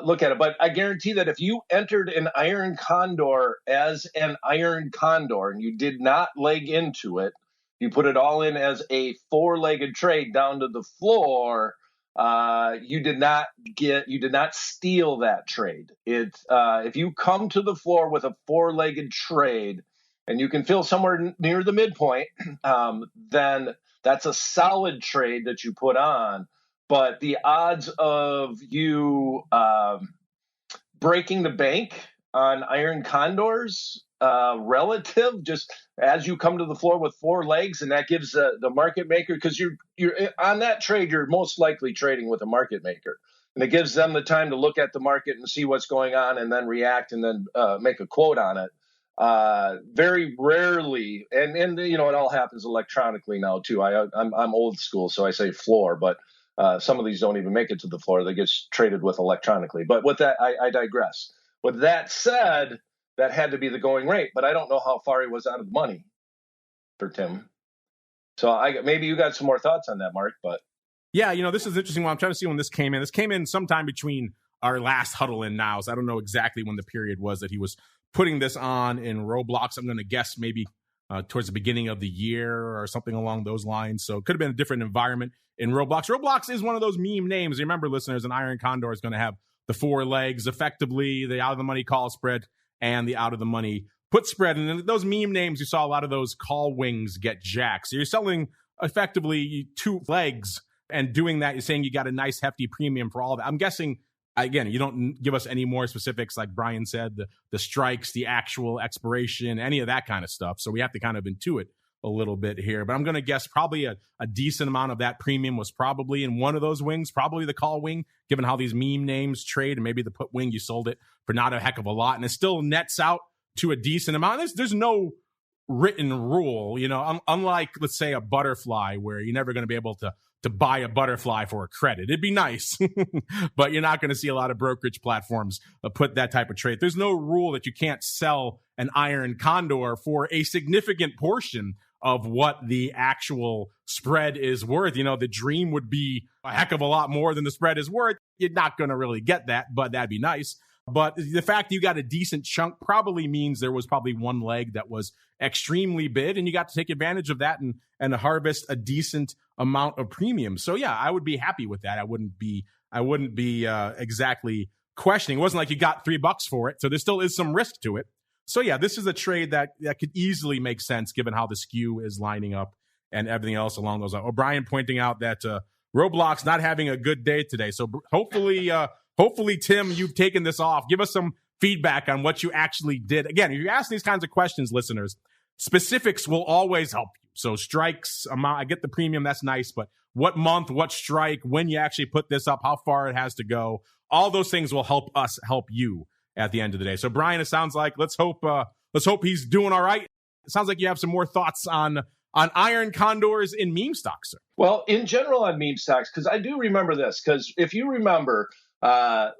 look at it. But I guarantee that if you entered an iron condor as an iron condor and you did not leg into it, you put it all in as a 4-legged trade down to the floor, you did not steal that trade. If you come to the floor with a 4-legged trade and you can fill somewhere near the midpoint, then that's a solid trade that you put on. But the odds of you breaking the bank on iron condors relative, just as you come to the floor with 4 legs, and that gives the market maker, because you're on that trade, you're most likely trading with a market maker, and it gives them the time to look at the market and see what's going on and then react and then make a quote on it. Very rarely, and it all happens electronically now too. I'm old school, so I say floor, but some of these don't even make it to the floor. They get traded with electronically. But with that, I digress. With that said, that had to be the going rate, but I don't know how far he was out of the money for Tim. So maybe you got some more thoughts on that, Mark. But yeah, this is interesting. I'm trying to see when this came in. This came in sometime between our last huddle and now. So I don't know exactly when the period was that he was putting this on in Roblox. I'm going to guess maybe towards the beginning of the year or something along those lines. So it could have been a different environment in Roblox. Roblox is one of those meme names. Remember, listeners, an iron condor is going to have the 4 legs, effectively the out of the money call spread and the out of the money put spread. And then those meme names, you saw a lot of those call wings get jacked. So you're selling effectively 2 legs, and doing that, you're saying you got a nice hefty premium for all of it. I'm guessing, again, you don't give us any more specifics, like Brian said, the strikes, the actual expiration, any of that kind of stuff. So we have to kind of intuit a little bit here. But I'm going to guess probably a decent amount of that premium was probably in one of those wings, probably the call wing, given how these meme names trade, and maybe the put wing, you sold it for not a heck of a lot, and it still nets out to a decent amount. There's no written rule, unlike, let's say, a butterfly, where you're never going to be able to buy a butterfly for a credit. It'd be nice, but you're not going to see a lot of brokerage platforms put that type of trade. There's no rule that you can't sell an iron condor for a significant portion of what the actual spread is worth. The dream would be a heck of a lot more than the spread is worth. You're not going to really get that, but that'd be nice. But the fact that you got a decent chunk probably means there was probably one leg that was extremely bid, and you got to take advantage of that and harvest a decent amount of premium. So yeah, I would be happy with that. I wouldn't be exactly questioning. It wasn't like you got $3 for it, so there still is some risk to it. So yeah, this is a trade that could easily make sense given how the skew is lining up and everything else along those lines. O'Brien pointing out that Roblox not having a good day today. So hopefully, Tim, you've taken this off. Give us some feedback on what you actually did. Again, if you ask these kinds of questions, listeners, specifics will always help you. So strikes, amount, I get the premium, that's nice, but what month, what strike, when you actually put this up, how far it has to go, all those things will help us help you at the end of the day. So Brian, it sounds like let's hope he's doing all right. It sounds like you have some more thoughts on iron condors in meme stocks, sir. Well, in general on meme stocks, because I do remember this, because if you remember, a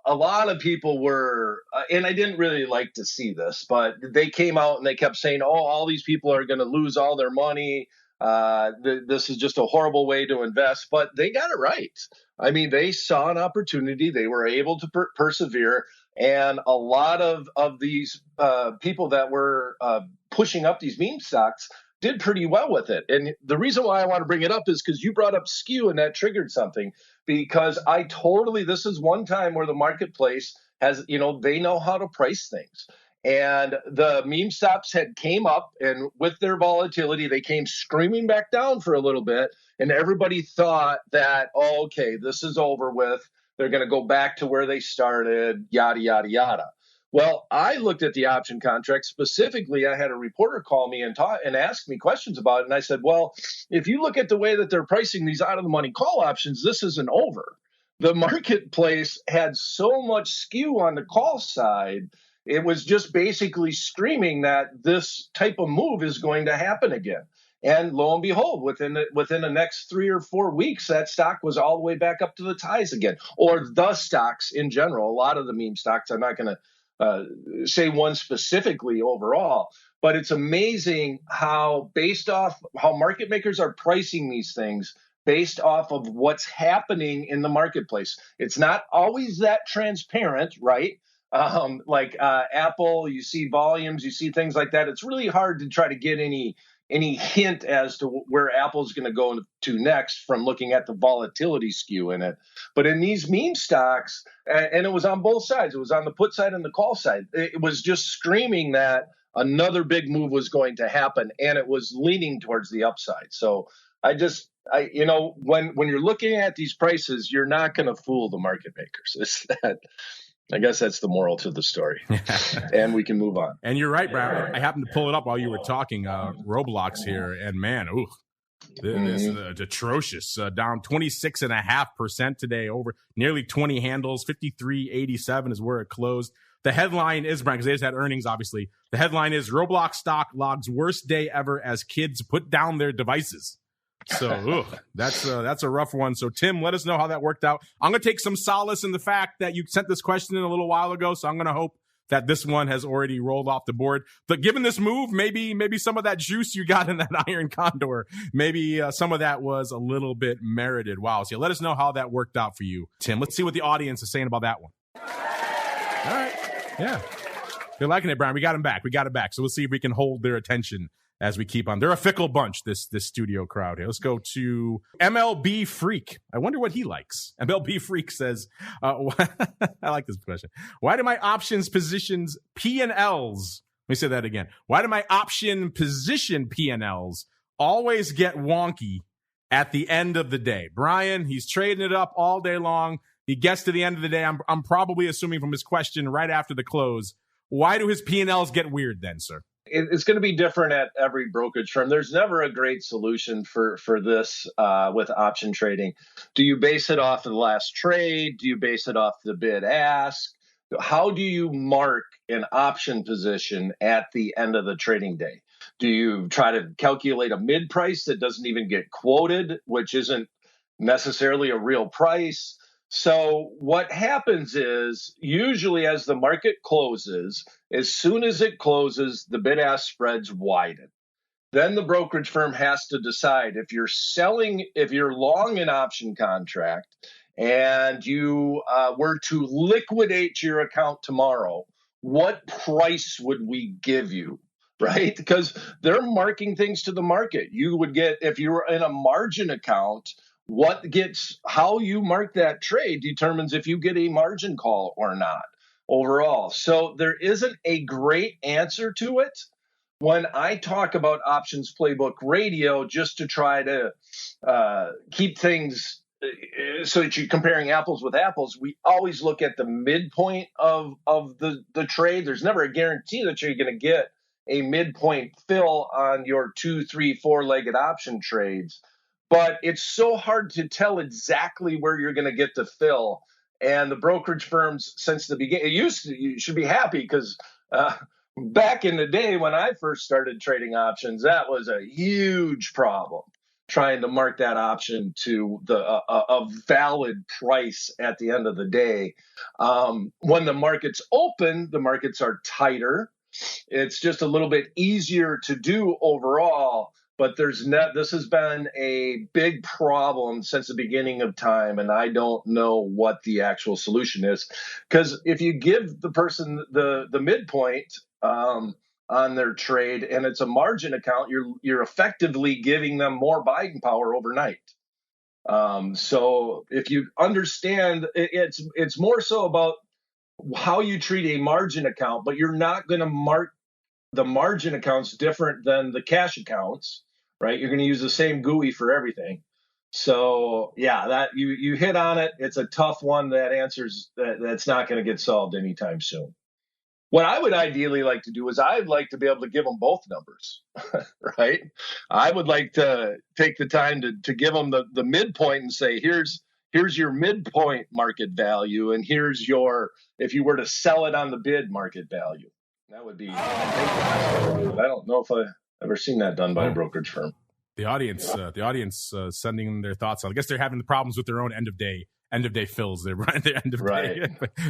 lot of people were, and I didn't really like to see this, but they came out and they kept saying, oh, all these people are going to lose all their money. This is just a horrible way to invest. But they got it right. I mean, they saw an opportunity. They were able to persevere. And a lot of these people that were pushing up these meme stocks did pretty well with it. And the reason why I want to bring it up is because you brought up skew, and that triggered something, because this is one time where the marketplace has, they know how to price things. And the meme stocks had came up, and with their volatility, they came screaming back down for a little bit. And everybody thought that, oh, okay, this is over with. They're going to go back to where they started, yada, yada, yada. Well, I looked at the option contract. Specifically, I had a reporter call me and ask me questions about it. And I said, well, if you look at the way that they're pricing these out-of-the-money call options, this isn't over. The marketplace had so much skew on the call side. It was just basically screaming that this type of move is going to happen again. And lo and behold, within the next 3 or 4 weeks, that stock was all the way back up to the ties again, or the stocks in general. A lot of the meme stocks, I'm not going to say one specifically overall, but it's amazing how, based off how market makers are pricing these things based off of what's happening in the marketplace. It's not always that transparent, right? Like Apple, you see volumes, you see things like that. It's really hard to try to get any hint as to where Apple's going to go to next from looking at the volatility skew in it. But in these meme stocks, and it was on both sides, it was on the put side and the call side, it was just screaming that another big move was going to happen, and it was leaning towards the upside. So when you're looking at these prices, you're not going to fool the market makers. I guess that's the moral to the story. And we can move on. And you're right, Brad. I happened to pull it up while you were talking, Roblox here. And man, this is atrocious. Down 26.5% today, over nearly 20 handles. 53.87 is where it closed. The headline is, Brian, because they just had earnings, obviously. The headline is Roblox stock logs worst day ever as kids put down their devices. So that's a rough one. So Tim, let us know how that worked out. I'm going to take some solace in the fact that you sent this question in a little while ago. So I'm going to hope that this one has already rolled off the board. But given this move, maybe some of that juice you got in that iron condor, maybe some of that was a little bit merited. Wow. So let us know how that worked out for you, Tim. Let's see what the audience is saying about that one. All right. Yeah. They're liking it, Brian. We got him back. So we'll see if we can hold their attention as we keep on. They're a fickle bunch, this studio crowd here. Let's go to MLB Freak. I wonder what he likes. MLB Freak says, I like this question. Why do my options positions P&Ls, let me say that again. Why do my option position P&Ls always get wonky at the end of the day? Brian, he's trading it up all day long. He gets to the end of the day. I'm probably assuming from his question right after the close. Why do his P&Ls get weird then, sir? It's going to be different at every brokerage firm. There's never a great solution for this with option trading. Do you base it off of the last trade? Do you base it off the bid ask? How do you mark an option position at the end of the trading day? Do you try to calculate a mid price that doesn't even get quoted, which isn't necessarily a real price? So what happens is usually as the market closes, as soon as it closes, the bid-ask spreads widen. Then the brokerage firm has to decide if you're long an option contract and you were to liquidate your account tomorrow, what price would we give you? Right? Because they're marking things to the market. You would get, if you were in a margin account, how you mark that trade determines if you get a margin call or not overall. So there isn't a great answer to it. When I talk about Options Playbook Radio, just to try to keep things so that you're comparing apples with apples, we always look at the midpoint of the trade. There's never a guarantee that you're going to get a midpoint fill on your 2, 3, 4-legged option trades. But it's so hard to tell exactly where you're going to get the fill. And the brokerage firms, since the beginning, you should be happy because back in the day when I first started trading options, that was a huge problem, trying to mark that option to a valid price at the end of the day. When the markets open, the markets are tighter. It's just a little bit easier to do overall. But this has been a big problem since the beginning of time, and I don't know what the actual solution is. Because if you give the person the midpoint on their trade and it's a margin account, you're effectively giving them more buying power overnight. So if you understand, it's more so about how you treat a margin account, but you're not going to mark the margin accounts different than the cash accounts. Right, you're going to use the same GUI for everything. So yeah, that you hit on it. It's a tough one. That's not going to get solved anytime soon. What I would ideally like to do is I'd like to be able to give them both numbers, right? I would like to take the time to give them the midpoint and say, here's your midpoint market value, and here's if you were to sell it on the bid market value. That would be, I don't know if I've ever seen that done by a brokerage firm. The audience sending their thoughts on. I guess they're having the problems with their own end of day fills. They're right at the end of day.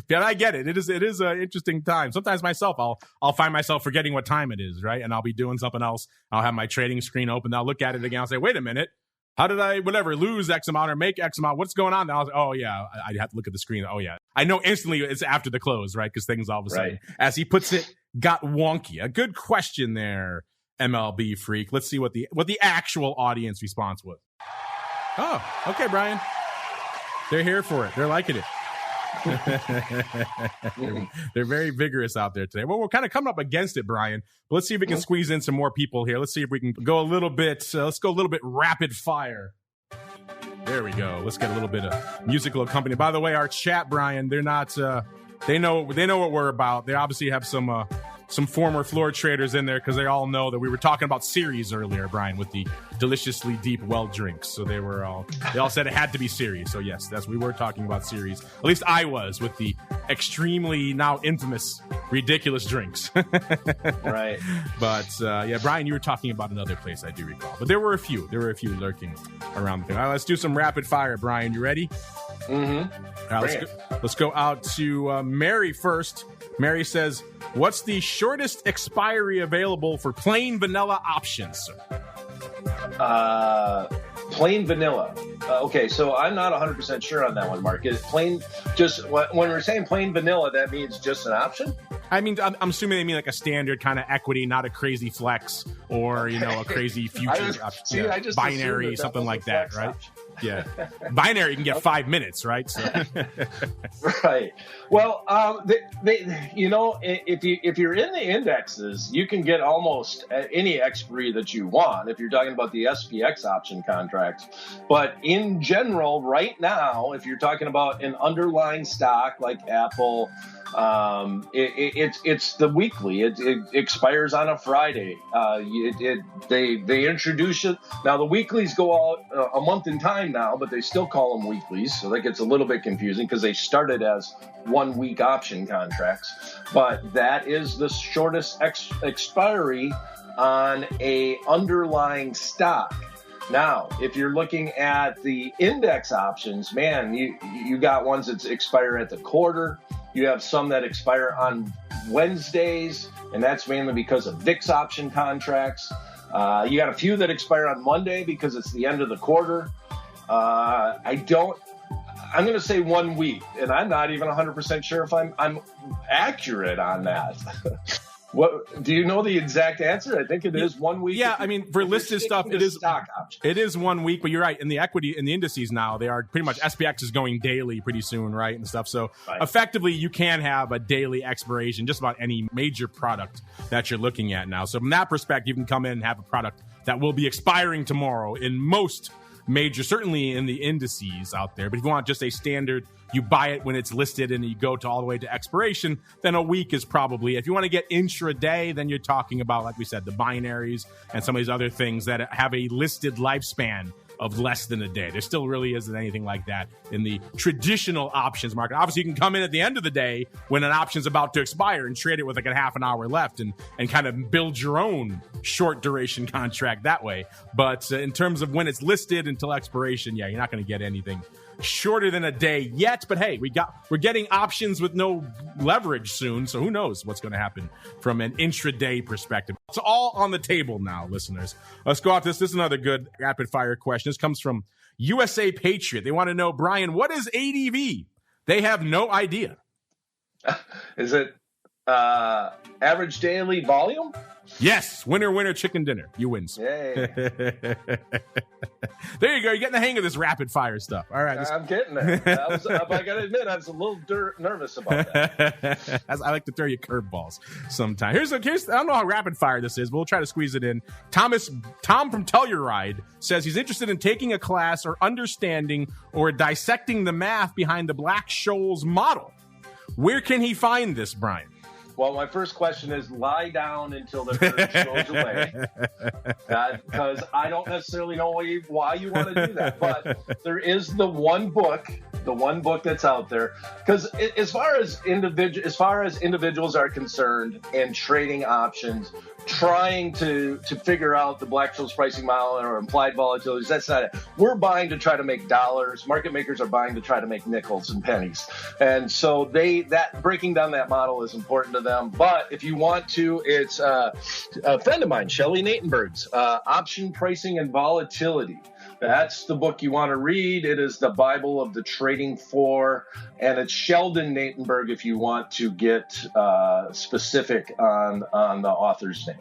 But I get it. It is an interesting time. Sometimes myself, I'll find myself forgetting what time it is, right? And I'll be doing something else. I'll have my trading screen open. I'll look at it again. I'll say, wait a minute. How did I, lose X amount or make X amount? What's going on? And I was like, oh, yeah. I have to look at the screen. Oh, yeah. I know instantly it's after the close, right? Because things all of a sudden, as he puts it, got wonky. A good question there, MLB Freak. Let's see what the actual audience response was. Oh, okay, Brian. They're here for it. They're liking it. They're very vigorous out there today. Well, we're kind of coming up against it, Brian. But let's see if we can squeeze in some more people here. Let's see if we can go a little bit. Let's go a little bit rapid fire. There we go. Let's get a little bit of musical accompaniment. By the way, our chat, Brian, they're not. They know what we're about. They obviously have some former floor traders in there because they all know that we were talking about series earlier, Brian, with the deliciously deep well drinks. So they all said it had to be series. So yes, we were talking about series. At least I was, with the extremely now infamous ridiculous drinks. Right. But yeah, Brian, you were talking about another place, I do recall. But there were a few lurking around the thing. All right, let's do some rapid fire, Brian. You ready? Mm-hmm. All right, let's go out to Mary first. Mary says, what's the shortest expiry available for plain vanilla options, sir? Plain vanilla. Okay, so I'm not 100% sure on that one, Mark. Is plain just when we're saying plain vanilla, that means just an option? I mean, I'm assuming they mean like a standard kind of equity, not a crazy flex or, a crazy future binary, something like that, right? Option. Yeah. Binary, you can get 5 minutes, right? So. Right. Well, if you're in the indexes, you can get almost any expiry that you want if you're talking about the SPX option contracts. But in general, right now, if you're talking about an underlying stock like Apple, it's the weekly. It expires on a Friday. They introduce it. Now the weeklies go out a month in time now, but they still call them weeklies, so that gets a little bit confusing because they started as 1 week option contracts. But that is the shortest expiry on a underlying stock. Now, if you're looking at the index options, man, you got ones that expire at the quarter. You have some that expire on Wednesdays, and that's mainly because of VIX option contracts. You got a few that expire on Monday because it's the end of the quarter. I'm going to say 1 week, and I'm not even 100% sure if I'm accurate on that. What do you know the exact answer? I think it is 1 week. Yeah, I mean, for listed stuff, it is stock options. It is 1 week, but you're right. In the equity, in the indices now, they are pretty much SPX is going daily pretty soon, right, and stuff. So effectively, you can have a daily expiration just about any major product that you're looking at now. So from that perspective, you can come in and have a product that will be expiring tomorrow in most major, certainly in the indices out there. But if you want just a standard, you buy it when it's listed and you go to all the way to expiration, then a week is probably, if you want to get intraday, then you're talking about, like we said, the binaries and some of these other things that have a listed lifespan of less than a day. There still really isn't anything like that in the traditional options market. Obviously, you can come in at the end of the day when an option's about to expire and trade it with like a half an hour left and kind of build your own short duration contract that way. But in terms of when it's listed until expiration, yeah, you're not going to get anything shorter than a day yet. But hey, we're getting options with no leverage soon, so who knows what's going to happen from an intraday perspective. It's all on the table now, listeners. Let's go off this. This is another good rapid fire question. This comes from USA Patriot. They want to know, Brian, what is ADV? They have no idea. Is it average daily volume? Yes. Winner, winner, chicken dinner. You wins. Yay. There you go. You're getting the hang of this rapid fire stuff. All right. I'm getting there. I got to admit, I was a little nervous about that. I like to throw you curveballs sometimes. Here's I don't know how rapid fire this is, but we'll try to squeeze it in. Tom from Telluride says he's interested in taking a class or understanding or dissecting the math behind the Black Scholes model. Where can he find this, Brian? Well, my first question is lie down until the urge goes away. Because I don't necessarily know why you want to do that. But there is the one book that's out there. Because as far as individuals are concerned and trading options, trying to figure out the Black Scholes pricing model or implied volatilities, that's not it. We're buying to try to make dollars. Market makers are buying to try to make nickels and pennies. And so breaking down that model is important to them. But if you want to, it's a friend of mine, Shelley Natenberg's Option Pricing and Volatility. That's the book you want to read. It is the Bible of the trading floor, and it's Sheldon Natenberg if you want to get specific on the author's name.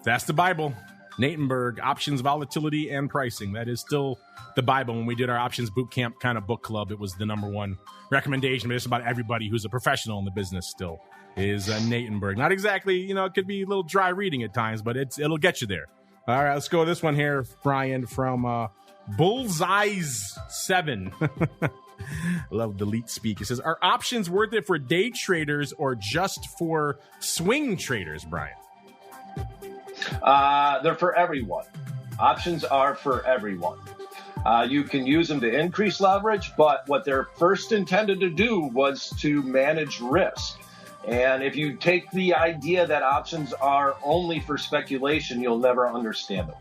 That's the Bible. Natenberg, Options, Volatility, and Pricing. That is still the Bible. When we did our Options Boot Camp kind of book club, it was the number one recommendation. But just about everybody who's a professional in the business still is Natenberg. Not exactly, it could be a little dry reading at times, but it'll get you there. All right, let's go with this one here, Brian, from Bullseyes 7. Love delete speak. It says, are options worth it for day traders or just for swing traders, Brian? They're for everyone. Options are for everyone. You can use them to increase leverage, but what they're first intended to do was to manage risk. And if you take the idea that options are only for speculation, you'll never understand them.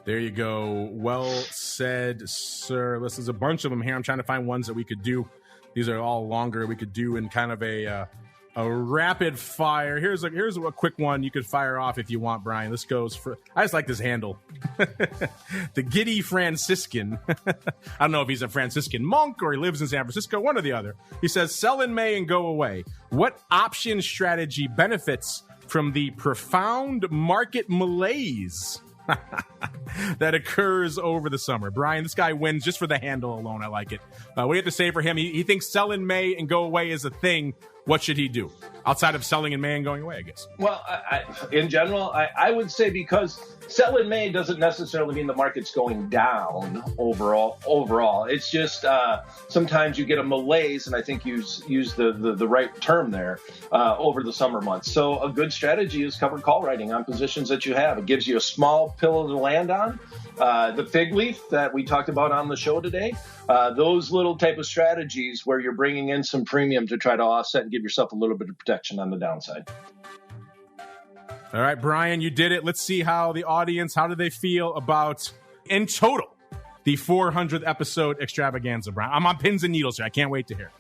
There you go. Well said, sir. There's a bunch of them here. I'm trying to find ones that we could do. These are all longer. We could do in kind of a a rapid fire. Here's a quick one you could fire off if you want, Brian. This goes for, I just like this handle. The Giddy Franciscan. I don't know if he's a Franciscan monk or he lives in San Francisco, one or the other. He says, sell in May and go away. What option strategy benefits from the profound market malaise that occurs over the summer? Brian, this guy wins just for the handle alone. I like it. What do you have to say for him? He thinks sell in May and go away is a thing. What should he do outside of selling in May and going away, I guess? Well, in general, I would say because sell in May doesn't necessarily mean the market's going down overall. It's just sometimes you get a malaise, and I think you use the right term there, over the summer months. So a good strategy is covered call writing on positions that you have. It gives you a small pillow to land on. The fig leaf that we talked about on the show today, those little type of strategies where you're bringing in some premium to try to offset and give yourself a little bit of protection on the downside. All right, Brian, you did it. Let's see how the audience, how do they feel about, in total, the 400th episode extravaganza, Brian? I'm on pins and needles here. I can't wait to hear.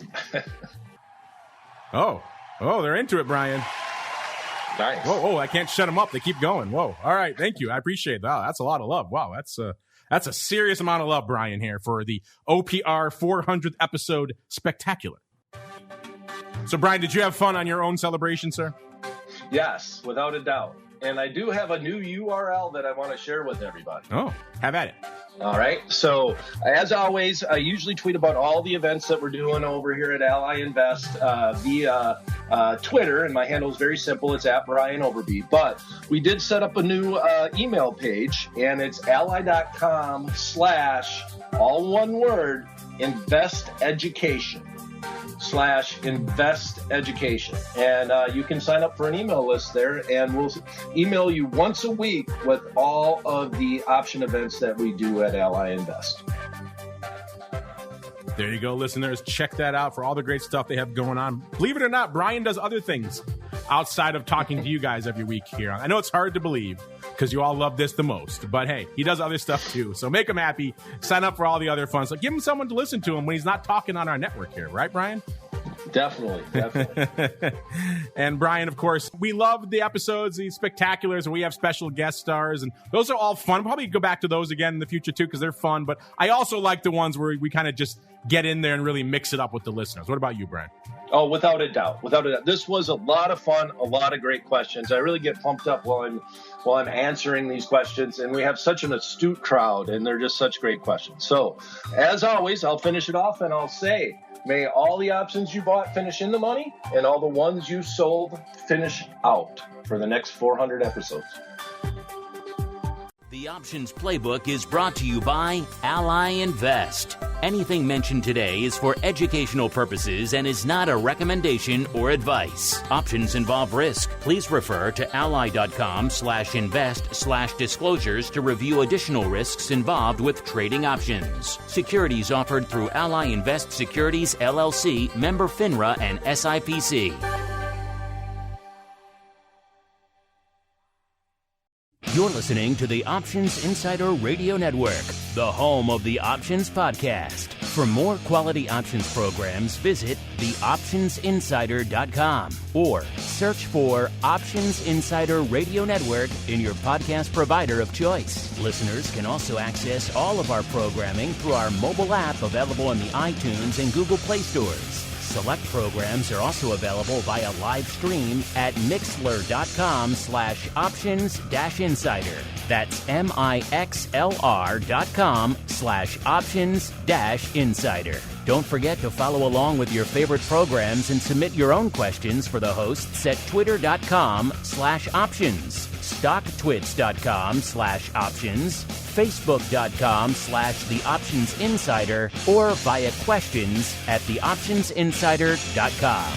Oh, they're into it, Brian. Nice. Whoa, I can't shut them up. They keep going. Whoa. All right. Thank you. I appreciate that. Wow, that's a lot of love. Wow. That's a serious amount of love, Brian, here for the OPR 400th episode spectacular. So, Brian, did you have fun on your own celebration, sir? Yes, without a doubt. And I do have a new URL that I want to share with everybody. Oh, have at it. All right. So, as always, I usually tweet about all the events that we're doing over here at Ally Invest via Twitter, and my handle is very simple. It's at Brian Overby. But we did set up a new email page, and it's ally.com/ all one word, invest education. /invest education. And you can sign up for an email list there, and we'll email you once a week with all of the option events that we do at Ally Invest. There you go, listeners. Check that out for all the great stuff they have going on. Believe it or not, Brian does other things outside of talking to you guys every week here. I know it's hard to believe because you all love this the most, but hey, he does other stuff too. So make him happy. Sign up for all the other fun stuff. Give him someone to listen to him when he's not talking on our network here. Right, Brian? Definitely. And Brian, of course, we love the episodes, the spectaculars, and we have special guest stars, and those are all fun. Probably go back to those again in the future too, because they're fun. But I also like the ones where we kind of just get in there and really mix it up with the listeners. What about you, Brian? Oh, without a doubt. This was a lot of fun, a lot of great questions. I really get pumped up while I'm answering these questions, and we have such an astute crowd, and they're just such great questions. So, as always, I'll finish it off, and I'll say, may all the options you bought finish in the money, and all the ones you sold finish out for the next 400 episodes. The Options Playbook is brought to you by Ally Invest. Anything mentioned today is for educational purposes and is not a recommendation or advice. Options involve risk. Please refer to ally.com/invest/disclosures to review additional risks involved with trading options. Securities offered through Ally Invest Securities, LLC, member FINRA and SIPC. You're listening to the Options Insider Radio Network, the home of the Options Podcast. For more quality options programs, visit theoptionsinsider.com or search for Options Insider Radio Network in your podcast provider of choice. Listeners can also access all of our programming through our mobile app available in the iTunes and Google Play stores. Select programs are also available via live stream at mixlr.com/options-insider. That's mixlr.com/options-insider. Don't forget to follow along with your favorite programs and submit your own questions for the hosts at twitter.com/options, stocktwits.com/options, facebook.com/theoptionsinsider, or via questions@theoptionsinsider.com.